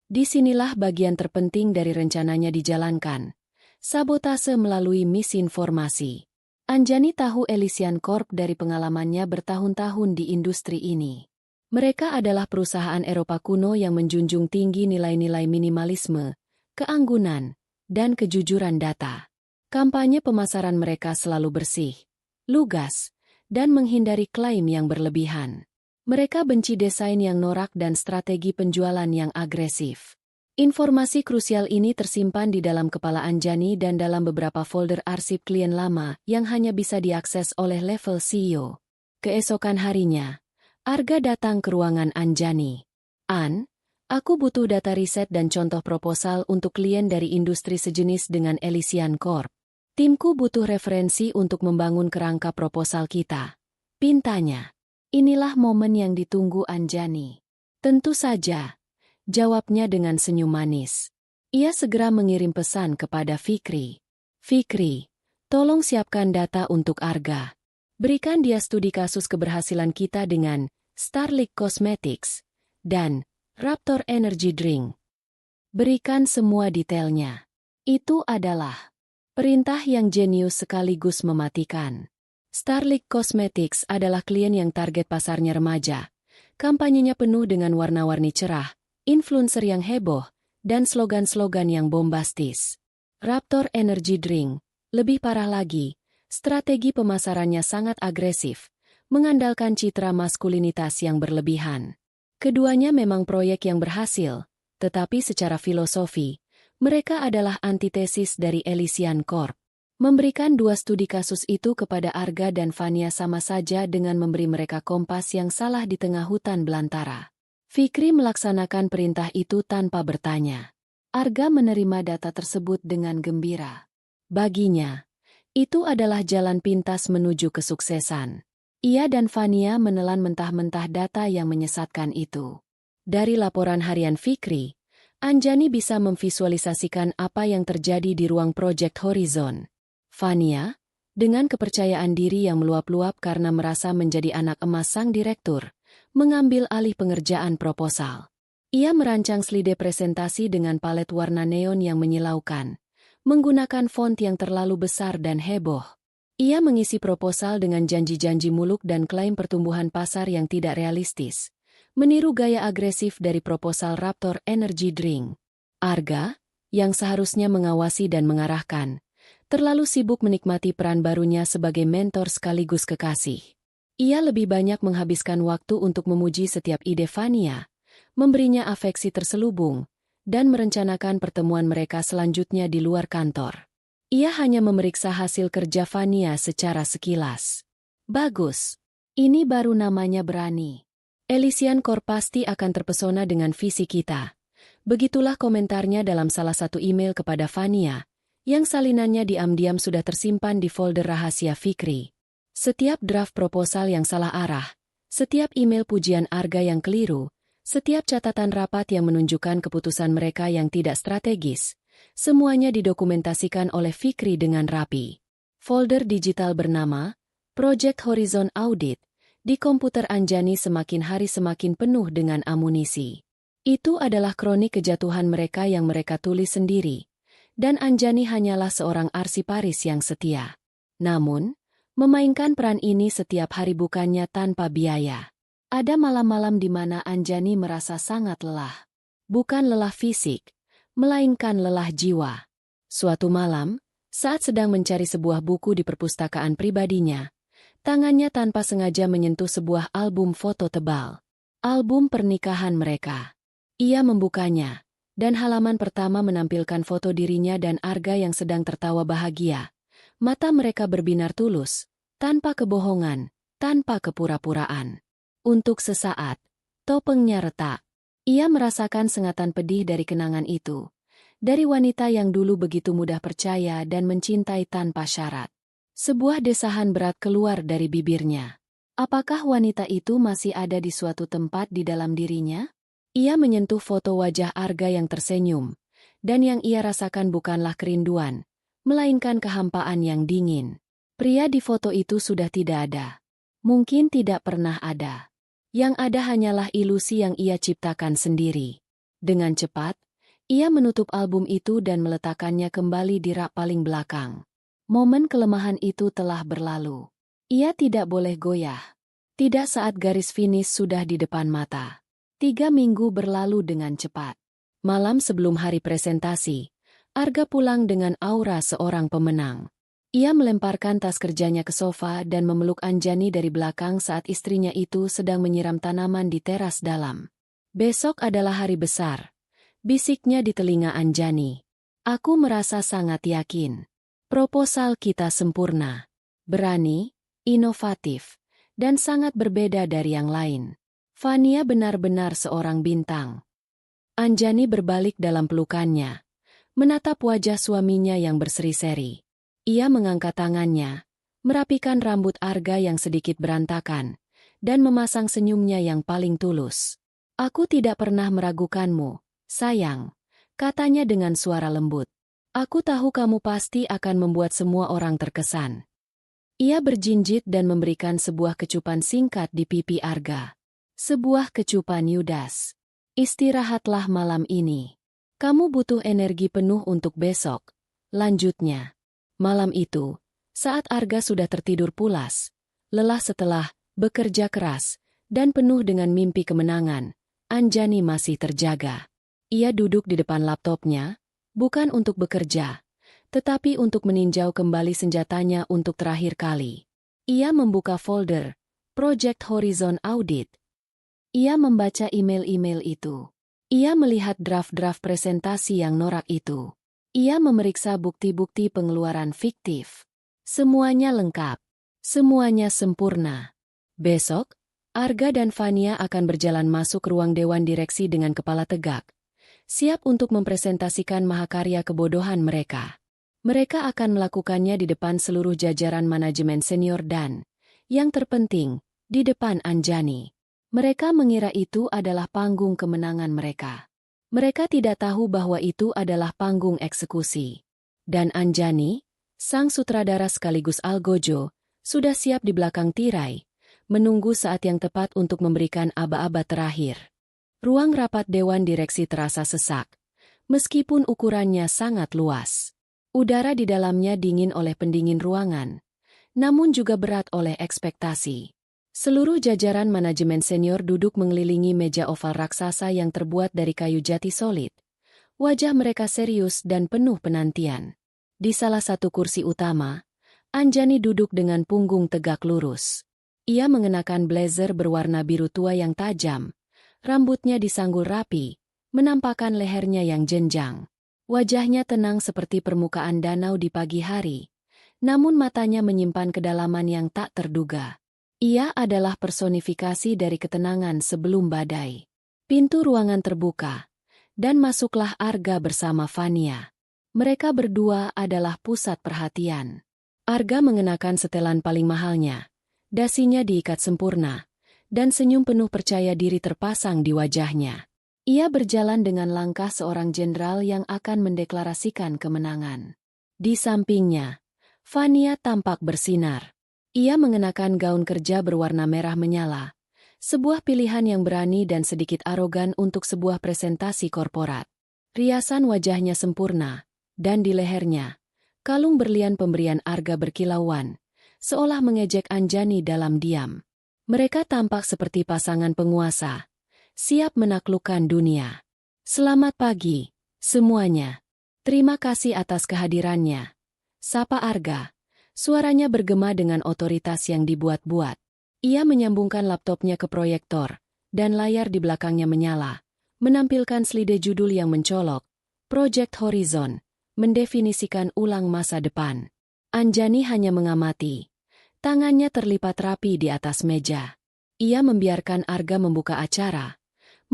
Disinilah bagian terpenting dari rencananya dijalankan. Sabotase melalui misinformasi. Anjani tahu Elysian Corp dari pengalamannya bertahun-tahun di industri ini. Mereka adalah perusahaan Eropa kuno yang menjunjung tinggi nilai-nilai minimalisme, keanggunan, dan kejujuran data. Kampanye pemasaran mereka selalu bersih, lugas, dan menghindari klaim yang berlebihan. Mereka benci desain yang norak dan strategi penjualan yang agresif. Informasi krusial ini tersimpan di dalam kepala Anjani dan dalam beberapa folder arsip klien lama yang hanya bisa diakses oleh level CEO. Keesokan harinya, Arga datang ke ruangan Anjani. An, aku butuh data riset dan contoh proposal untuk klien dari industri sejenis dengan Elysian Corp. Timku butuh referensi untuk membangun kerangka proposal kita. Pintanya. Inilah momen yang ditunggu Anjani. Tentu saja. Jawabnya dengan senyum manis. Ia segera mengirim pesan kepada Fikri. Fikri, tolong siapkan data untuk Arga. Berikan dia studi kasus keberhasilan kita dengan Starlight Cosmetics dan Raptor Energy Drink. Berikan semua detailnya. Itu adalah perintah yang jenius sekaligus mematikan. Starlight Cosmetics adalah klien yang target pasarnya remaja. Kampanyenya penuh dengan warna-warni cerah, influencer yang heboh, dan slogan-slogan yang bombastis. Raptor Energy Drink, lebih parah lagi, strategi pemasarannya sangat agresif, mengandalkan citra maskulinitas yang berlebihan. Keduanya memang proyek yang berhasil, tetapi secara filosofi, mereka adalah antitesis dari Elysian Corp. Memberikan dua studi kasus itu kepada Arga dan Fania sama saja dengan memberi mereka kompas yang salah di tengah hutan belantara. Fikri melaksanakan perintah itu tanpa bertanya. Arga menerima data tersebut dengan gembira. Baginya, itu adalah jalan pintas menuju kesuksesan. Ia dan Fania menelan mentah-mentah data yang menyesatkan itu. Dari laporan harian Fikri, Anjani bisa memvisualisasikan apa yang terjadi di ruang Project Horizon. Fania, dengan kepercayaan diri yang meluap-luap karena merasa menjadi anak emas sang direktur, mengambil alih pengerjaan proposal. Ia merancang slide presentasi dengan palet warna neon yang menyilaukan, menggunakan font yang terlalu besar dan heboh. Ia mengisi proposal dengan janji-janji muluk dan klaim pertumbuhan pasar yang tidak realistis, meniru gaya agresif dari proposal Raptor Energy Drink. Arga, yang seharusnya mengawasi dan mengarahkan, terlalu sibuk menikmati peran barunya sebagai mentor sekaligus kekasih. Ia lebih banyak menghabiskan waktu untuk memuji setiap ide Fania, memberinya afeksi terselubung, dan merencanakan pertemuan mereka selanjutnya di luar kantor. Ia hanya memeriksa hasil kerja Fania secara sekilas. Bagus. Ini baru namanya berani. Elysian Corp pasti akan terpesona dengan visi kita. Begitulah komentarnya dalam salah satu email kepada Fania, yang salinannya diam-diam sudah tersimpan di folder rahasia Fikri. Setiap draft proposal yang salah arah, setiap email pujian Arga yang keliru, setiap catatan rapat yang menunjukkan keputusan mereka yang tidak strategis, semuanya didokumentasikan oleh Fikri dengan rapi. Folder digital bernama Project Horizon Audit di komputer Anjani semakin hari semakin penuh dengan amunisi. Itu adalah kronik kejatuhan mereka yang mereka tulis sendiri, dan Anjani hanyalah seorang arsiparis yang setia. Namun, memainkan peran ini setiap hari bukannya tanpa biaya. Ada malam-malam di mana Anjani merasa sangat lelah. Bukan lelah fisik, melainkan lelah jiwa. Suatu malam, saat sedang mencari sebuah buku di perpustakaan pribadinya, tangannya tanpa sengaja menyentuh sebuah album foto tebal. Album pernikahan mereka. Ia membukanya, dan halaman pertama menampilkan foto dirinya dan Arga yang sedang tertawa bahagia. Mata mereka berbinar tulus, tanpa kebohongan, tanpa kepura-puraan. Untuk sesaat, topengnya retak. Ia merasakan sengatan pedih dari kenangan itu. Dari wanita yang dulu begitu mudah percaya dan mencintai tanpa syarat. Sebuah desahan berat keluar dari bibirnya. Apakah wanita itu masih ada di suatu tempat di dalam dirinya? Ia menyentuh foto wajah Arga yang tersenyum, dan yang ia rasakan bukanlah kerinduan, melainkan kehampaan yang dingin. Pria di foto itu sudah tidak ada. Mungkin tidak pernah ada. Yang ada hanyalah ilusi yang ia ciptakan sendiri. Dengan cepat, ia menutup album itu dan meletakkannya kembali di rak paling belakang. Momen kelemahan itu telah berlalu. Ia tidak boleh goyah. Tidak saat garis finish sudah di depan mata. 3 minggu berlalu dengan cepat. Malam sebelum hari presentasi, Arga pulang dengan aura seorang pemenang. Ia melemparkan tas kerjanya ke sofa dan memeluk Anjani dari belakang saat istrinya itu sedang menyiram tanaman di teras dalam. Besok adalah hari besar, bisiknya di telinga Anjani. Aku merasa sangat yakin. Proposal kita sempurna, berani, inovatif, dan sangat berbeda dari yang lain. Fania benar-benar seorang bintang. Anjani berbalik dalam pelukannya, menatap wajah suaminya yang berseri-seri. Ia mengangkat tangannya, merapikan rambut Arga yang sedikit berantakan, dan memasang senyumnya yang paling tulus. Aku tidak pernah meragukanmu, sayang, katanya dengan suara lembut. Aku tahu kamu pasti akan membuat semua orang terkesan. Ia berjinjit dan memberikan sebuah kecupan singkat di pipi Arga. Sebuah kecupan Yudas. Istirahatlah malam ini. Kamu butuh energi penuh untuk besok. Lanjutnya. Malam itu, saat Arga sudah tertidur pulas, lelah setelah bekerja keras, dan penuh dengan mimpi kemenangan, Anjani masih terjaga. Ia duduk di depan laptopnya, bukan untuk bekerja, tetapi untuk meninjau kembali senjatanya untuk terakhir kali. Ia membuka folder Project Horizon Audit. Ia membaca email-email itu. Ia melihat draft-draft presentasi yang norak itu. Ia memeriksa bukti-bukti pengeluaran fiktif. Semuanya lengkap. Semuanya sempurna. Besok, Arga dan Fania akan berjalan masuk ruang dewan direksi dengan kepala tegak, siap untuk mempresentasikan mahakarya kebodohan mereka. Mereka akan melakukannya di depan seluruh jajaran manajemen senior dan, yang terpenting, di depan Anjani. Mereka mengira itu adalah panggung kemenangan mereka. Mereka tidak tahu bahwa itu adalah panggung eksekusi. Dan Anjani, sang sutradara sekaligus algojo, sudah siap di belakang tirai, menunggu saat yang tepat untuk memberikan aba-aba terakhir. Ruang rapat dewan direksi terasa sesak, meskipun ukurannya sangat luas. Udara di dalamnya dingin oleh pendingin ruangan, namun juga berat oleh ekspektasi. Seluruh jajaran manajemen senior duduk mengelilingi meja oval raksasa yang terbuat dari kayu jati solid. Wajah mereka serius dan penuh penantian. Di salah satu kursi utama, Anjani duduk dengan punggung tegak lurus. Ia mengenakan blazer berwarna biru tua yang tajam, rambutnya disanggul rapi, menampakkan lehernya yang jenjang. Wajahnya tenang seperti permukaan danau di pagi hari, namun matanya menyimpan kedalaman yang tak terduga. Ia adalah personifikasi dari ketenangan sebelum badai. Pintu ruangan terbuka, dan masuklah Arga bersama Fania. Mereka berdua adalah pusat perhatian. Arga mengenakan setelan paling mahalnya, dasinya diikat sempurna, dan senyum penuh percaya diri terpasang di wajahnya. Ia berjalan dengan langkah seorang jenderal yang akan mendeklarasikan kemenangan. Di sampingnya, Fania tampak bersinar. Ia mengenakan gaun kerja berwarna merah menyala, sebuah pilihan yang berani dan sedikit arogan untuk sebuah presentasi korporat. Riasan wajahnya sempurna, dan di lehernya, kalung berlian pemberian Arga berkilauan, seolah mengejek Anjani dalam diam. Mereka tampak seperti pasangan penguasa, siap menaklukkan dunia. Selamat pagi, semuanya. Terima kasih atas kehadirannya. Sapa Arga. Suaranya bergema dengan otoritas yang dibuat-buat. Ia menyambungkan laptopnya ke proyektor, dan layar di belakangnya menyala, menampilkan slide judul yang mencolok, Project Horizon, mendefinisikan ulang masa depan. Anjani hanya mengamati. Tangannya terlipat rapi di atas meja. Ia membiarkan Arga membuka acara,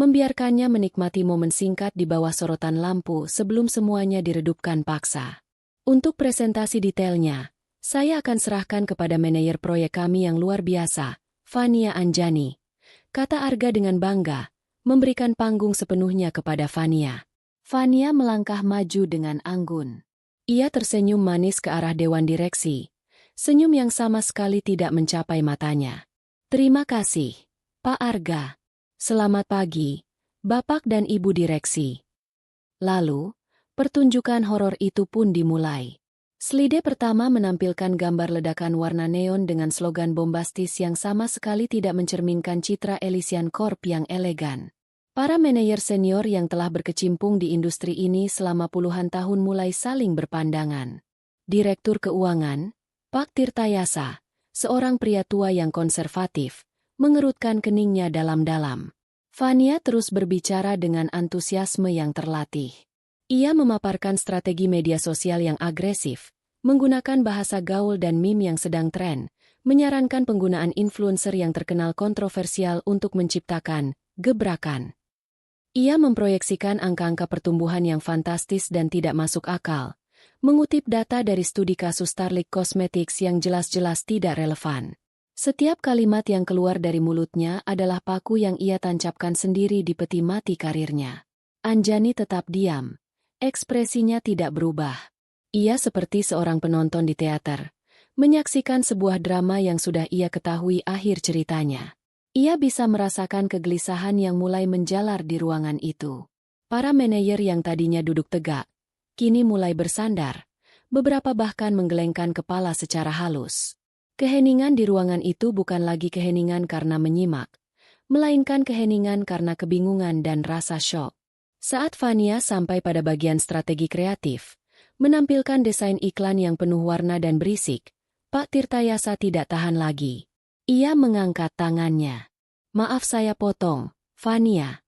membiarkannya menikmati momen singkat di bawah sorotan lampu sebelum semuanya diredupkan paksa. Untuk presentasi detailnya, saya akan serahkan kepada manajer proyek kami yang luar biasa, Fania Anjani, kata Arga dengan bangga, memberikan panggung sepenuhnya kepada Fania. Fania melangkah maju dengan anggun. Ia tersenyum manis ke arah dewan direksi, senyum yang sama sekali tidak mencapai matanya. Terima kasih, Pak Arga. Selamat pagi, Bapak dan Ibu direksi. Lalu, pertunjukan horor itu pun dimulai. Slide pertama menampilkan gambar ledakan warna neon dengan slogan bombastis yang sama sekali tidak mencerminkan citra Elysian Corp yang elegan. Para manajer senior yang telah berkecimpung di industri ini selama puluhan tahun mulai saling berpandangan. Direktur Keuangan, Pak Tirtayasa, seorang pria tua yang konservatif, mengerutkan keningnya dalam-dalam. Fania terus berbicara dengan antusiasme yang terlatih. Ia memaparkan strategi media sosial yang agresif, menggunakan bahasa gaul dan meme yang sedang tren, menyarankan penggunaan influencer yang terkenal kontroversial untuk menciptakan gebrakan. Ia memproyeksikan angka-angka pertumbuhan yang fantastis dan tidak masuk akal, mengutip data dari studi kasus Starlink Cosmetics yang jelas-jelas tidak relevan. Setiap kalimat yang keluar dari mulutnya adalah paku yang ia tancapkan sendiri di peti mati karirnya. Anjani tetap diam. Ekspresinya tidak berubah. Ia seperti seorang penonton di teater, menyaksikan sebuah drama yang sudah ia ketahui akhir ceritanya. Ia bisa merasakan kegelisahan yang mulai menjalar di ruangan itu. Para manajer yang tadinya duduk tegak, kini mulai bersandar, beberapa bahkan menggelengkan kepala secara halus. Keheningan di ruangan itu bukan lagi keheningan karena menyimak, melainkan keheningan karena kebingungan dan rasa syok. Saat Fania sampai pada bagian strategi kreatif, menampilkan desain iklan yang penuh warna dan berisik, Pak Tirtayasa tidak tahan lagi. Ia mengangkat tangannya. Maaf saya potong, Fania,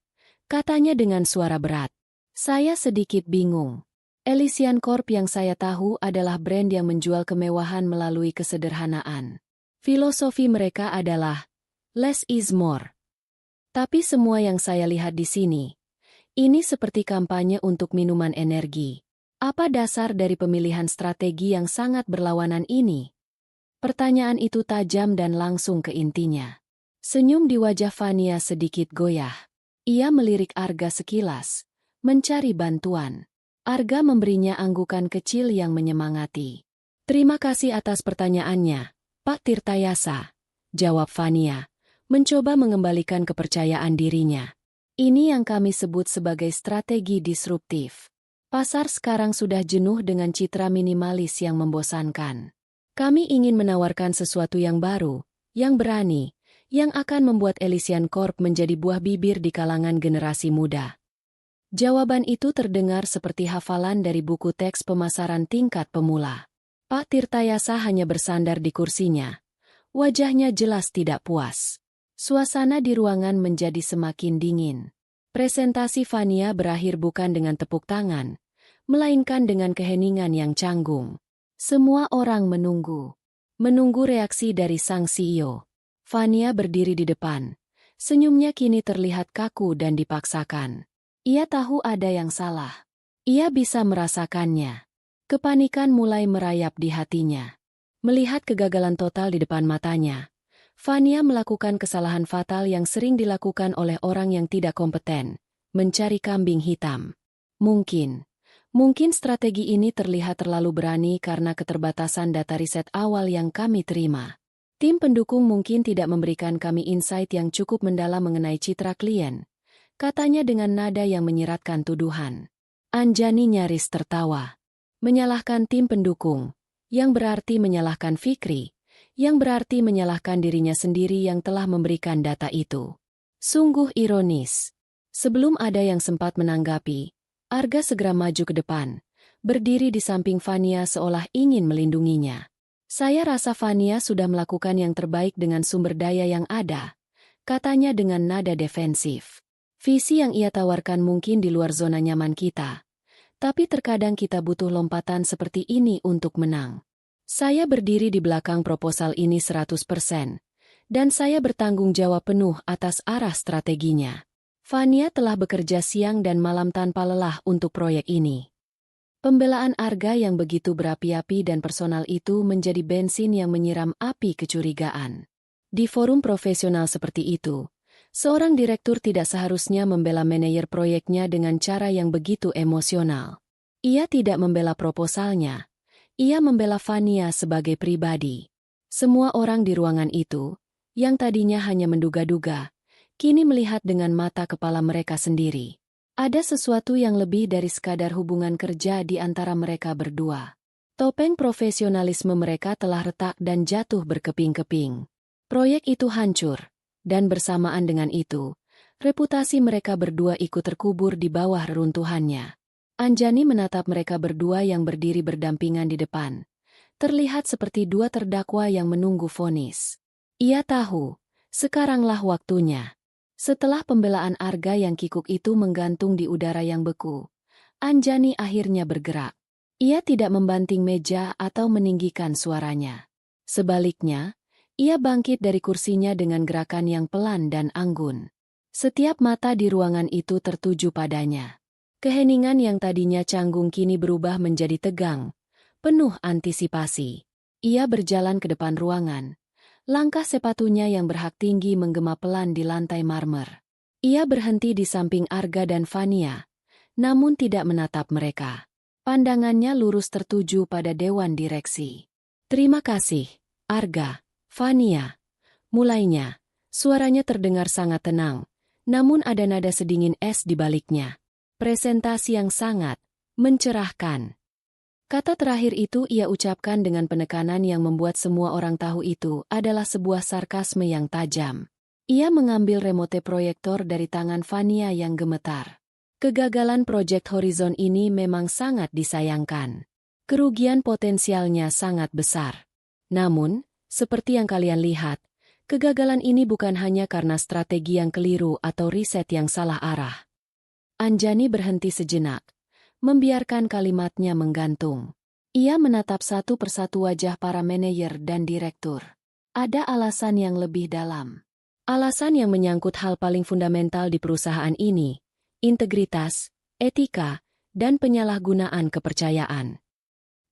katanya dengan suara berat. Saya sedikit bingung. Elysian Corp yang saya tahu adalah brand yang menjual kemewahan melalui kesederhanaan. Filosofi mereka adalah, Less is more. Tapi semua yang saya lihat di sini, ini seperti kampanye untuk minuman energi. Apa dasar dari pemilihan strategi yang sangat berlawanan ini? Pertanyaan itu tajam dan langsung ke intinya. Senyum di wajah Fania sedikit goyah. Ia melirik Arga sekilas, mencari bantuan. Arga memberinya anggukan kecil yang menyemangati. Terima kasih atas pertanyaannya, Pak Tirtayasa, jawab Fania, mencoba mengembalikan kepercayaan dirinya. Ini yang kami sebut sebagai strategi disruptif. Pasar sekarang sudah jenuh dengan citra minimalis yang membosankan. Kami ingin menawarkan sesuatu yang baru, yang berani, yang akan membuat Elysian Corp menjadi buah bibir di kalangan generasi muda. Jawaban itu terdengar seperti hafalan dari buku teks pemasaran tingkat pemula. Pak Tirtayasa hanya bersandar di kursinya. Wajahnya jelas tidak puas. Suasana di ruangan menjadi semakin dingin. Presentasi Fania berakhir bukan dengan tepuk tangan, melainkan dengan keheningan yang canggung. Semua orang menunggu. Menunggu reaksi dari sang CEO. Fania berdiri di depan. Senyumnya kini terlihat kaku dan dipaksakan. Ia tahu ada yang salah. Ia bisa merasakannya. Kepanikan mulai merayap di hatinya. Melihat kegagalan total di depan matanya, Fania melakukan kesalahan fatal yang sering dilakukan oleh orang yang tidak kompeten, mencari kambing hitam. Mungkin strategi ini terlihat terlalu berani karena keterbatasan data riset awal yang kami terima. Tim pendukung mungkin tidak memberikan kami insight yang cukup mendalam mengenai citra klien, katanya dengan nada yang menyiratkan tuduhan. Anjani nyaris tertawa. Menyalahkan tim pendukung, yang berarti menyalahkan Fikri, yang berarti menyalahkan dirinya sendiri yang telah memberikan data itu. Sungguh ironis. Sebelum ada yang sempat menanggapi, Arga segera maju ke depan, berdiri di samping Fania seolah ingin melindunginya. Saya rasa Fania sudah melakukan yang terbaik dengan sumber daya yang ada, katanya dengan nada defensif. Visi yang ia tawarkan mungkin di luar zona nyaman kita, tapi terkadang kita butuh lompatan seperti ini untuk menang. Saya berdiri di belakang proposal ini 100%, dan saya bertanggung jawab penuh atas arah strateginya. Fania telah bekerja siang dan malam tanpa lelah untuk proyek ini. Pembelaan Arga yang begitu berapi-api dan personal itu menjadi bensin yang menyiram api kecurigaan. Di forum profesional seperti itu, seorang direktur tidak seharusnya membela manajer proyeknya dengan cara yang begitu emosional. Ia tidak membela proposalnya. Ia membela Fania sebagai pribadi. Semua orang di ruangan itu, yang tadinya hanya menduga-duga, kini melihat dengan mata kepala mereka sendiri. Ada sesuatu yang lebih dari sekadar hubungan kerja di antara mereka berdua. Topeng profesionalisme mereka telah retak dan jatuh berkeping-keping. Proyek itu hancur, dan bersamaan dengan itu, reputasi mereka berdua ikut terkubur di bawah reruntuhannya. Anjani menatap mereka berdua yang berdiri berdampingan di depan. Terlihat seperti dua terdakwa yang menunggu vonis. Ia tahu, sekaranglah waktunya. Setelah pembelaan Arga yang kikuk itu menggantung di udara yang beku, Anjani akhirnya bergerak. Ia tidak membanting meja atau meninggikan suaranya. Sebaliknya, ia bangkit dari kursinya dengan gerakan yang pelan dan anggun. Setiap mata di ruangan itu tertuju padanya. Keheningan yang tadinya canggung kini berubah menjadi tegang, penuh antisipasi. Ia berjalan ke depan ruangan. Langkah sepatunya yang berhak tinggi menggema pelan di lantai marmer. Ia berhenti di samping Arga dan Fania, namun tidak menatap mereka. Pandangannya lurus tertuju pada dewan direksi. Terima kasih, Arga, Fania. Mulainya, suaranya terdengar sangat tenang, namun ada nada sedingin es di baliknya. Presentasi yang sangat mencerahkan. Kata terakhir itu ia ucapkan dengan penekanan yang membuat semua orang tahu itu adalah sebuah sarkasme yang tajam. Ia mengambil remote proyektor dari tangan Fania yang gemetar. Kegagalan proyek Horizon ini memang sangat disayangkan. Kerugian potensialnya sangat besar. Namun, seperti yang kalian lihat, kegagalan ini bukan hanya karena strategi yang keliru atau riset yang salah arah. Anjani berhenti sejenak, membiarkan kalimatnya menggantung. Ia menatap satu persatu wajah para manajer dan direktur. Ada alasan yang lebih dalam. Alasan yang menyangkut hal paling fundamental di perusahaan ini, integritas, etika, dan penyalahgunaan kepercayaan.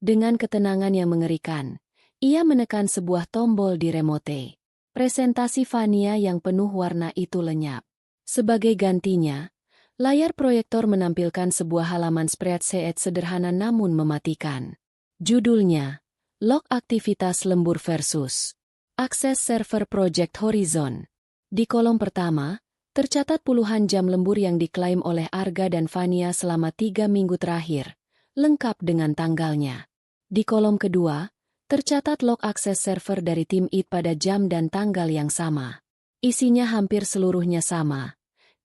Dengan ketenangan yang mengerikan, ia menekan sebuah tombol di remote. Presentasi Vania yang penuh warna itu lenyap. Sebagai gantinya, layar proyektor menampilkan sebuah halaman spreadsheet sederhana namun mematikan. Judulnya, Log Aktivitas Lembur versus Akses Server Project Horizon. Di kolom pertama, tercatat puluhan jam lembur yang diklaim oleh Arga dan Vania selama 3 minggu terakhir, lengkap dengan tanggalnya. Di kolom kedua, tercatat log akses server dari tim IT pada jam dan tanggal yang sama. Isinya hampir seluruhnya sama.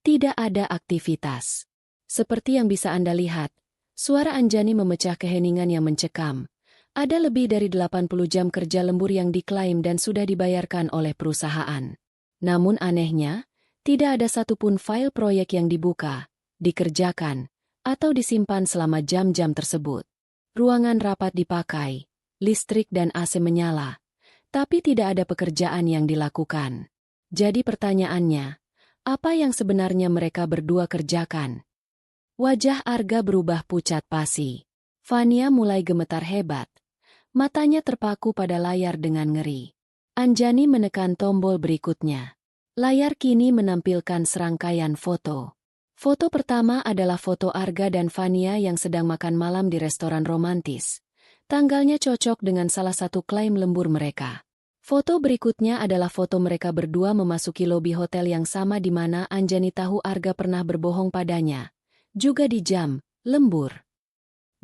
Tidak ada aktivitas. Seperti yang bisa Anda lihat, suara Anjani memecah keheningan yang mencekam. Ada lebih dari 80 jam kerja lembur yang diklaim dan sudah dibayarkan oleh perusahaan. Namun anehnya, tidak ada satupun file proyek yang dibuka, dikerjakan, atau disimpan selama jam-jam tersebut. Ruangan rapat dipakai, listrik dan AC menyala, tapi tidak ada pekerjaan yang dilakukan. Jadi pertanyaannya, apa yang sebenarnya mereka berdua kerjakan? Wajah Arga berubah pucat pasi. Vania mulai gemetar hebat. Matanya terpaku pada layar dengan ngeri. Anjani menekan tombol berikutnya. Layar kini menampilkan serangkaian foto. Foto pertama adalah foto Arga dan Vania yang sedang makan malam di restoran romantis. Tanggalnya cocok dengan salah satu klaim lembur mereka. Foto berikutnya adalah foto mereka berdua memasuki lobi hotel yang sama di mana Anjani tahu Arga pernah berbohong padanya. Juga di jam lembur.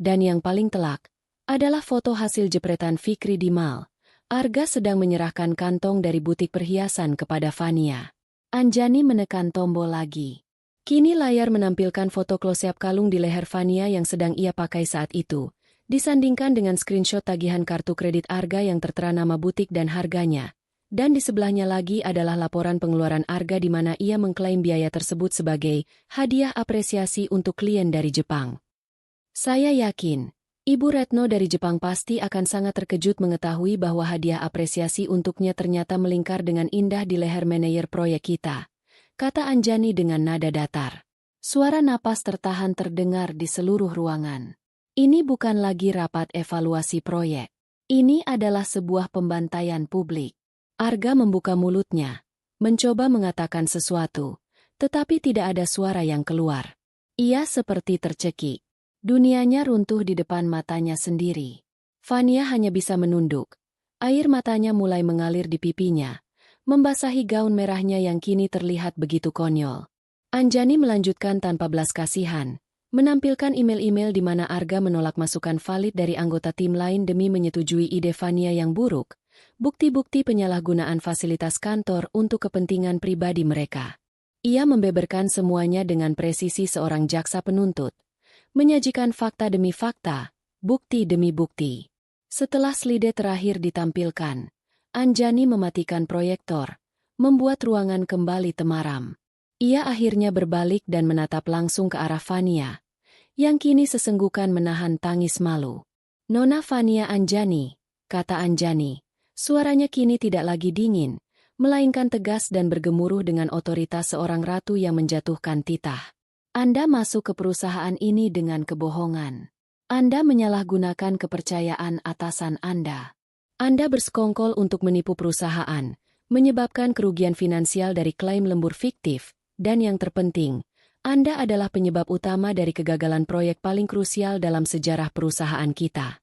Dan yang paling telak adalah foto hasil jepretan Fikri di mall. Arga sedang menyerahkan kantong dari butik perhiasan kepada Vania. Anjani menekan tombol lagi. Kini layar menampilkan foto close-up kalung di leher Vania yang sedang ia pakai saat itu, disandingkan dengan screenshot tagihan kartu kredit Arga yang tertera nama butik dan harganya. Dan di sebelahnya lagi adalah laporan pengeluaran Arga di mana ia mengklaim biaya tersebut sebagai hadiah apresiasi untuk klien dari Jepang. Saya yakin, Ibu Retno dari Jepang pasti akan sangat terkejut mengetahui bahwa hadiah apresiasi untuknya ternyata melingkar dengan indah di leher manajer proyek kita, kata Anjani dengan nada datar. Suara napas tertahan terdengar di seluruh ruangan. Ini bukan lagi rapat evaluasi proyek. Ini adalah sebuah pembantaian publik. Arga membuka mulutnya, mencoba mengatakan sesuatu, tetapi tidak ada suara yang keluar. Ia seperti tercekik. Dunianya runtuh di depan matanya sendiri. Vania hanya bisa menunduk. Air matanya mulai mengalir di pipinya, membasahi gaun merahnya yang kini terlihat begitu konyol. Anjani melanjutkan tanpa belas kasihan, menampilkan email-email di mana Arga menolak masukan valid dari anggota tim lain demi menyetujui ide Vania yang buruk, bukti-bukti penyalahgunaan fasilitas kantor untuk kepentingan pribadi mereka. Ia membeberkan semuanya dengan presisi seorang jaksa penuntut, menyajikan fakta demi fakta, bukti demi bukti. Setelah slide terakhir ditampilkan, Anjani mematikan proyektor, membuat ruangan kembali temaram. Ia akhirnya berbalik dan menatap langsung ke arah Vania, yang kini sesenggukan menahan tangis malu. Nona Vania Anjani, kata Anjani, suaranya kini tidak lagi dingin, melainkan tegas dan bergemuruh dengan otoritas seorang ratu yang menjatuhkan titah. Anda masuk ke perusahaan ini dengan kebohongan. Anda menyalahgunakan kepercayaan atasan Anda. Anda bersekongkol untuk menipu perusahaan, menyebabkan kerugian finansial dari klaim lembur fiktif, dan yang terpenting, Anda adalah penyebab utama dari kegagalan proyek paling krusial dalam sejarah perusahaan kita.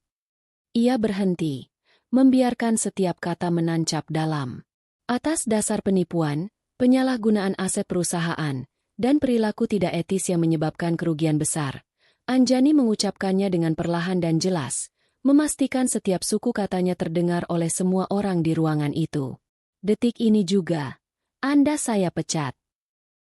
Ia berhenti, membiarkan setiap kata menancap dalam. Atas dasar penipuan, penyalahgunaan aset perusahaan, dan perilaku tidak etis yang menyebabkan kerugian besar, Anjani mengucapkannya dengan perlahan dan jelas, memastikan setiap suku katanya terdengar oleh semua orang di ruangan itu. Detik ini juga, Anda saya pecat.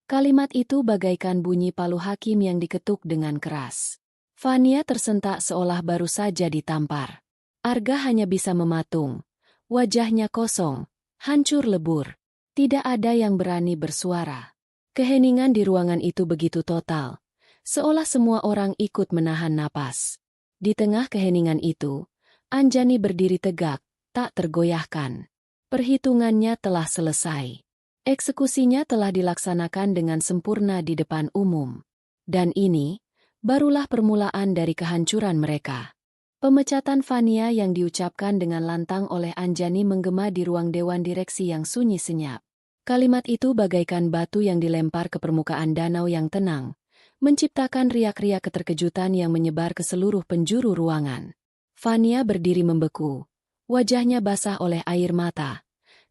Kalimat itu bagaikan bunyi palu hakim yang diketuk dengan keras. Vania tersentak seolah baru saja ditampar. Arga hanya bisa mematung. Wajahnya kosong, hancur lebur. Tidak ada yang berani bersuara. Keheningan di ruangan itu begitu total, seolah semua orang ikut menahan napas. Di tengah keheningan itu, Anjani berdiri tegak, tak tergoyahkan. Perhitungannya telah selesai. Eksekusinya telah dilaksanakan dengan sempurna di depan umum. Dan ini, barulah permulaan dari kehancuran mereka. Pemecatan Fania yang diucapkan dengan lantang oleh Anjani menggema di ruang dewan direksi yang sunyi senyap. Kalimat itu bagaikan batu yang dilempar ke permukaan danau yang tenang, menciptakan riak-riak keterkejutan yang menyebar ke seluruh penjuru ruangan. Fania berdiri membeku, wajahnya basah oleh air mata.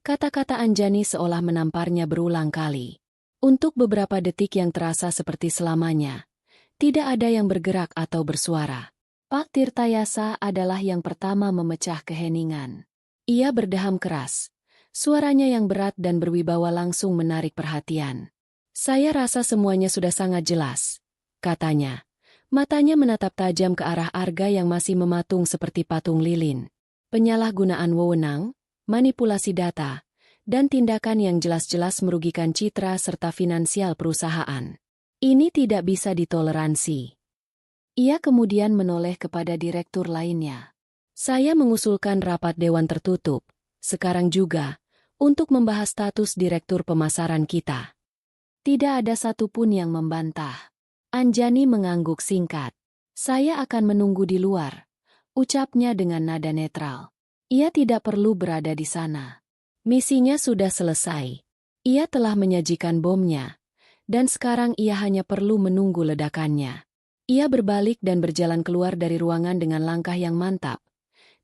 Kata-kata Anjani seolah menamparnya berulang kali. Untuk beberapa detik yang terasa seperti selamanya, tidak ada yang bergerak atau bersuara. Pak Tirtayasa adalah yang pertama memecah keheningan. Ia berdeham keras. Suaranya yang berat dan berwibawa langsung menarik perhatian. Saya rasa semuanya sudah sangat jelas, katanya. Matanya menatap tajam ke arah Arga yang masih mematung seperti patung lilin. Penyalahgunaan wewenang, manipulasi data, dan tindakan yang jelas-jelas merugikan citra serta finansial perusahaan. Ini tidak bisa ditoleransi. Ia kemudian menoleh kepada direktur lainnya. Saya mengusulkan rapat dewan tertutup, sekarang juga, untuk membahas status direktur pemasaran kita. Tidak ada satupun yang membantah. Anjani mengangguk singkat. Saya akan menunggu di luar, ucapnya dengan nada netral. Ia tidak perlu berada di sana. Misinya sudah selesai. Ia telah menyajikan bomnya, dan sekarang ia hanya perlu menunggu ledakannya. Ia berbalik dan berjalan keluar dari ruangan dengan langkah yang mantap,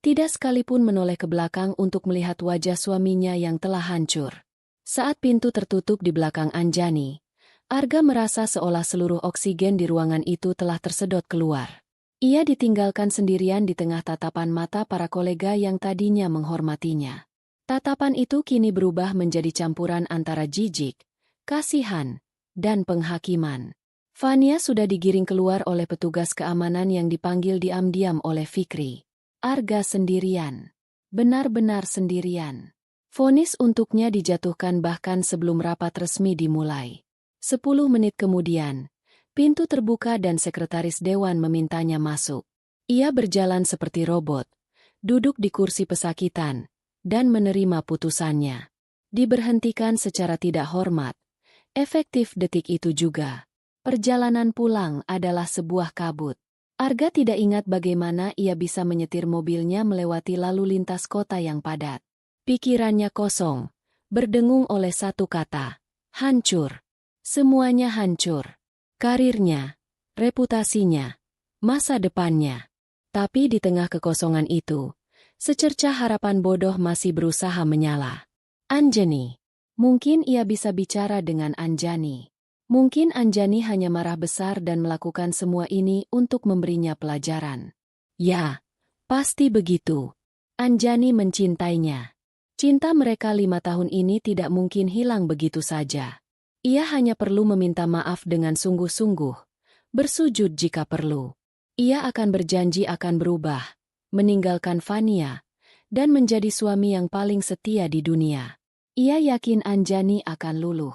tidak sekalipun menoleh ke belakang untuk melihat wajah suaminya yang telah hancur. Saat pintu tertutup di belakang Anjani, Arga merasa seolah seluruh oksigen di ruangan itu telah tersedot keluar. Ia ditinggalkan sendirian di tengah tatapan mata para kolega yang tadinya menghormatinya. Tatapan itu kini berubah menjadi campuran antara jijik, kasihan, dan penghakiman. Fania sudah digiring keluar oleh petugas keamanan yang dipanggil diam-diam oleh Fikri. Arga sendirian. Benar-benar sendirian. Vonis untuknya dijatuhkan bahkan sebelum rapat resmi dimulai. 10 menit kemudian, pintu terbuka dan sekretaris dewan memintanya masuk. Ia berjalan seperti robot, duduk di kursi pesakitan, dan menerima putusannya. Diberhentikan secara tidak hormat. Efektif detik itu juga. Perjalanan pulang adalah sebuah kabut. Arga tidak ingat bagaimana ia bisa menyetir mobilnya melewati lalu lintas kota yang padat. Pikirannya kosong, berdengung oleh satu kata, hancur. Semuanya hancur. Karirnya, reputasinya, masa depannya. Tapi di tengah kekosongan itu, secercah harapan bodoh masih berusaha menyala. Anjani. Mungkin ia bisa bicara dengan Anjani. Mungkin Anjani hanya marah besar dan melakukan semua ini untuk memberinya pelajaran. Ya, pasti begitu. Anjani mencintainya. Cinta mereka 5 tahun ini tidak mungkin hilang begitu saja. Ia hanya perlu meminta maaf dengan sungguh-sungguh, bersujud jika perlu. Ia akan berjanji akan berubah, meninggalkan Fania, dan menjadi suami yang paling setia di dunia. Ia yakin Anjani akan luluh.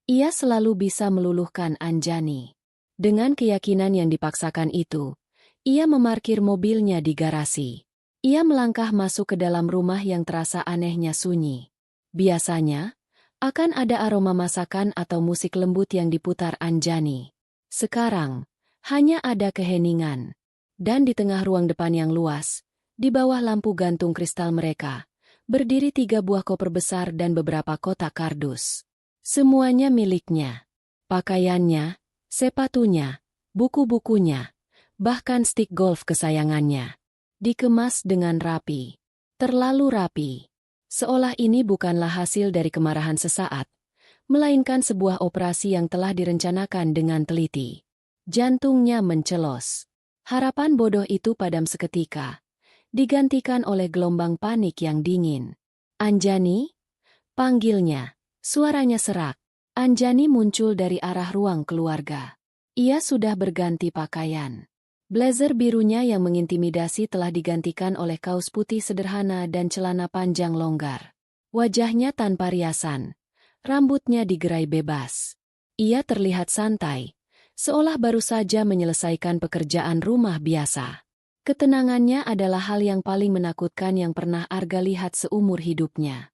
Ia selalu bisa meluluhkan Anjani. Dengan keyakinan yang dipaksakan itu, ia memarkir mobilnya di garasi. Ia melangkah masuk ke dalam rumah yang terasa anehnya sunyi. Biasanya, akan ada aroma masakan atau musik lembut yang diputar Anjani. Sekarang, hanya ada keheningan. Dan di tengah ruang depan yang luas, di bawah lampu gantung kristal mereka, berdiri 3 buah koper besar dan beberapa kotak kardus. Semuanya miliknya. Pakaiannya, sepatunya, buku-bukunya, bahkan stik golf kesayangannya. Dikemas dengan rapi. Terlalu rapi. Seolah ini bukanlah hasil dari kemarahan sesaat, melainkan sebuah operasi yang telah direncanakan dengan teliti. Jantungnya mencelos. Harapan bodoh itu padam seketika, digantikan oleh gelombang panik yang dingin. Anjani? Panggilnya. Suaranya serak. Anjani muncul dari arah ruang keluarga. Ia sudah berganti pakaian. Blazer birunya yang mengintimidasi telah digantikan oleh kaos putih sederhana dan celana panjang longgar. Wajahnya tanpa riasan. Rambutnya digerai bebas. Ia terlihat santai, seolah baru saja menyelesaikan pekerjaan rumah biasa. Ketenangannya adalah hal yang paling menakutkan yang pernah Arga lihat seumur hidupnya.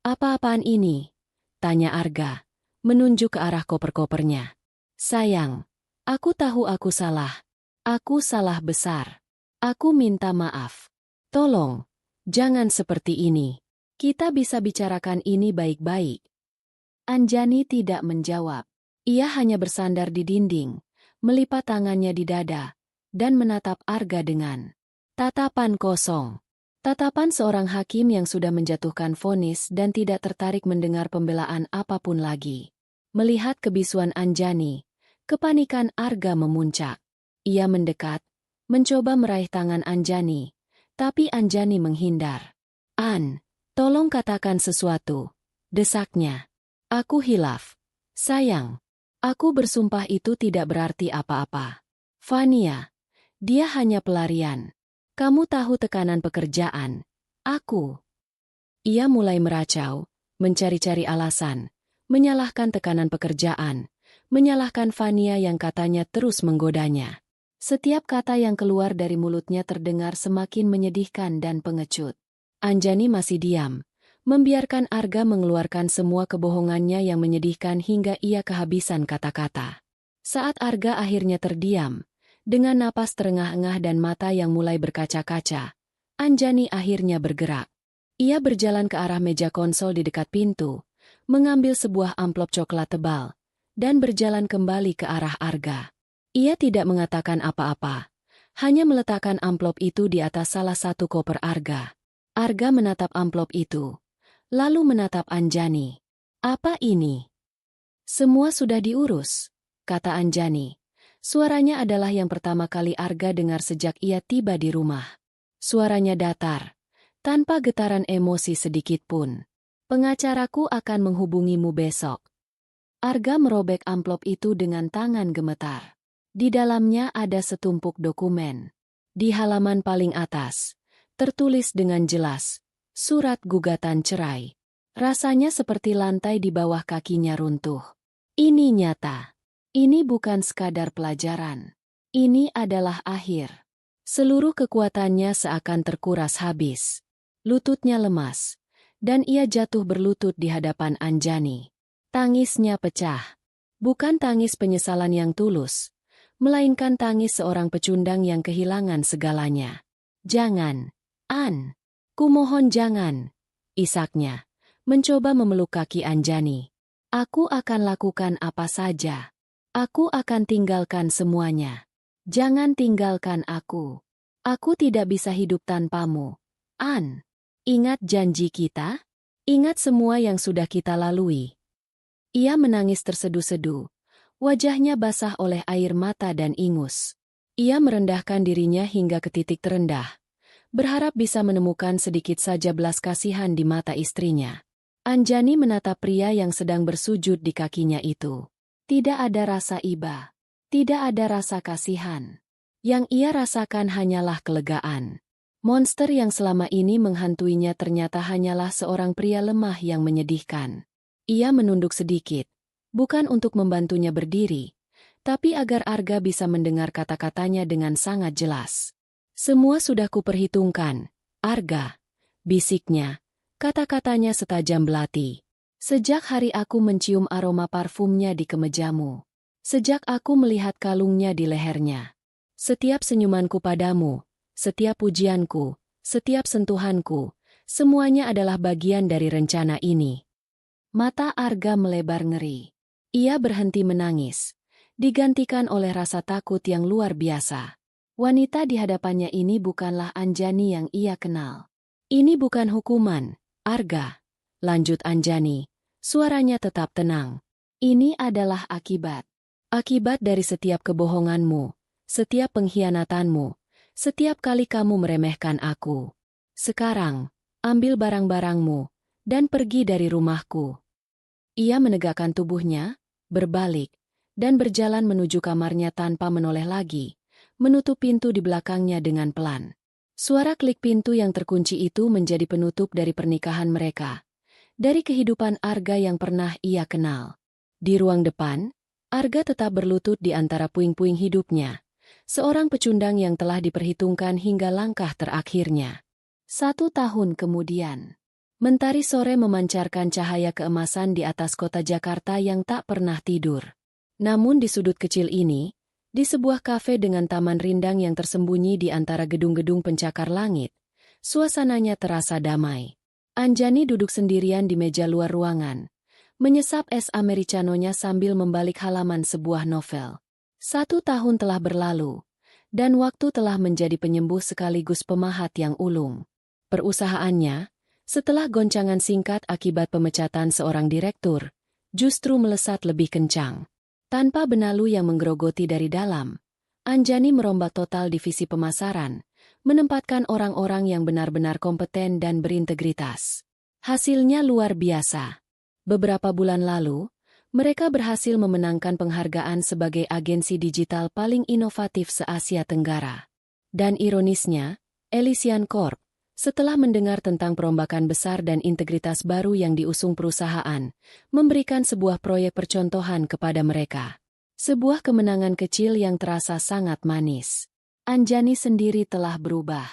Apa-apaan ini? Tanya Arga, menunjuk ke arah koper-kopernya. Sayang, aku tahu aku salah. Aku salah besar. Aku minta maaf. Tolong, jangan seperti ini. Kita bisa bicarakan ini baik-baik. Anjani tidak menjawab. Ia hanya bersandar di dinding, melipat tangannya di dada, dan menatap Arga dengan tatapan kosong. Tatapan seorang hakim yang sudah menjatuhkan vonis dan tidak tertarik mendengar pembelaan apapun lagi. Melihat kebisuan Anjani, kepanikan Arga memuncak. Ia mendekat, mencoba meraih tangan Anjani, tapi Anjani menghindar. Tolong katakan sesuatu, desaknya. Aku hilaf. Sayang, aku bersumpah itu tidak berarti apa-apa. Fania, dia hanya pelarian. Kamu tahu tekanan pekerjaan. Aku. Ia mulai meracau, mencari-cari alasan, menyalahkan tekanan pekerjaan, menyalahkan Fania yang katanya terus menggodanya. Setiap kata yang keluar dari mulutnya terdengar semakin menyedihkan dan pengecut. Anjani masih diam, membiarkan Arga mengeluarkan semua kebohongannya yang menyedihkan hingga ia kehabisan kata-kata. Saat Arga akhirnya terdiam, dengan napas terengah-engah dan mata yang mulai berkaca-kaca, Anjani akhirnya bergerak. Ia berjalan ke arah meja konsol di dekat pintu, mengambil sebuah amplop coklat tebal, dan berjalan kembali ke arah Arga. Ia tidak mengatakan apa-apa, hanya meletakkan amplop itu di atas salah satu koper Arga. Arga menatap amplop itu, lalu menatap Anjani. Apa ini? Semua sudah diurus, kata Anjani. Suaranya adalah yang pertama kali Arga dengar sejak ia tiba di rumah. Suaranya datar, tanpa getaran emosi sedikit pun. Pengacaraku akan menghubungimu besok. Arga merobek amplop itu dengan tangan gemetar. Di dalamnya ada setumpuk dokumen. Di halaman paling atas, tertulis dengan jelas, surat gugatan cerai. Rasanya seperti lantai di bawah kakinya runtuh. Ini nyata. Ini bukan sekadar pelajaran. Ini adalah akhir. Seluruh kekuatannya seakan terkuras habis. Lututnya lemas, dan ia jatuh berlutut di hadapan Anjani. Tangisnya pecah. Bukan tangis penyesalan yang tulus, melainkan tangis seorang pecundang yang kehilangan segalanya. Jangan, kumohon jangan, isaknya, mencoba memeluk kaki Anjani. Aku akan lakukan apa saja. Aku akan tinggalkan semuanya. Jangan tinggalkan aku. Aku tidak bisa hidup tanpamu. Ingat janji kita? Ingat semua yang sudah kita lalui. Ia menangis terseduh-seduh. Wajahnya basah oleh air mata dan ingus. Ia merendahkan dirinya hingga ke titik terendah, berharap bisa menemukan sedikit saja belas kasihan di mata istrinya. Anjani menatap pria yang sedang bersujud di kakinya itu. Tidak ada rasa iba. Tidak ada rasa kasihan. Yang ia rasakan hanyalah kelegaan. Monster yang selama ini menghantuinya ternyata hanyalah seorang pria lemah yang menyedihkan. Ia menunduk sedikit, bukan untuk membantunya berdiri, tapi agar Arga bisa mendengar kata-katanya dengan sangat jelas. Semua sudah kuperhitungkan, Arga, bisiknya, kata-katanya setajam belati. Sejak hari aku mencium aroma parfumnya di kemejamu. Sejak aku melihat kalungnya di lehernya. Setiap senyumanku padamu, setiap pujianku, setiap sentuhanku, semuanya adalah bagian dari rencana ini. Mata Arga melebar ngeri. Ia berhenti menangis, digantikan oleh rasa takut yang luar biasa. Wanita di hadapannya ini bukanlah Anjani yang ia kenal. Ini bukan hukuman, Arga. Lanjut Anjani, suaranya tetap tenang. Ini adalah akibat. Akibat dari setiap kebohonganmu, setiap pengkhianatanmu, setiap kali kamu meremehkan aku. Sekarang, ambil barang-barangmu, dan pergi dari rumahku. Ia menegakkan tubuhnya, berbalik, dan berjalan menuju kamarnya tanpa menoleh lagi, menutup pintu di belakangnya dengan pelan. Suara klik pintu yang terkunci itu menjadi penutup dari pernikahan mereka. Dari kehidupan Arga yang pernah ia kenal. Di ruang depan, Arga tetap berlutut di antara puing-puing hidupnya. Seorang pecundang yang telah diperhitungkan hingga langkah terakhirnya. 1 tahun kemudian. Mentari sore memancarkan cahaya keemasan di atas kota Jakarta yang tak pernah tidur. Namun di sudut kecil ini, di sebuah kafe dengan taman rindang yang tersembunyi di antara gedung-gedung pencakar langit, suasananya terasa damai. Anjani duduk sendirian di meja luar ruangan, menyesap es americanonya sambil membalik halaman sebuah novel. 1 tahun telah berlalu, dan waktu telah menjadi penyembuh sekaligus pemahat yang ulung. Perusahaannya, setelah goncangan singkat akibat pemecatan seorang direktur, justru melesat lebih kencang. Tanpa benalu yang menggerogoti dari dalam, Anjani merombak total divisi pemasaran, menempatkan orang-orang yang benar-benar kompeten dan berintegritas. Hasilnya luar biasa. Beberapa bulan lalu, mereka berhasil memenangkan penghargaan sebagai agensi digital paling inovatif se-Asia Tenggara. Dan ironisnya, Elysian Corp, setelah mendengar tentang perombakan besar dan integritas baru yang diusung perusahaan, memberikan sebuah proyek percontohan kepada mereka. Sebuah kemenangan kecil yang terasa sangat manis. Anjani sendiri telah berubah.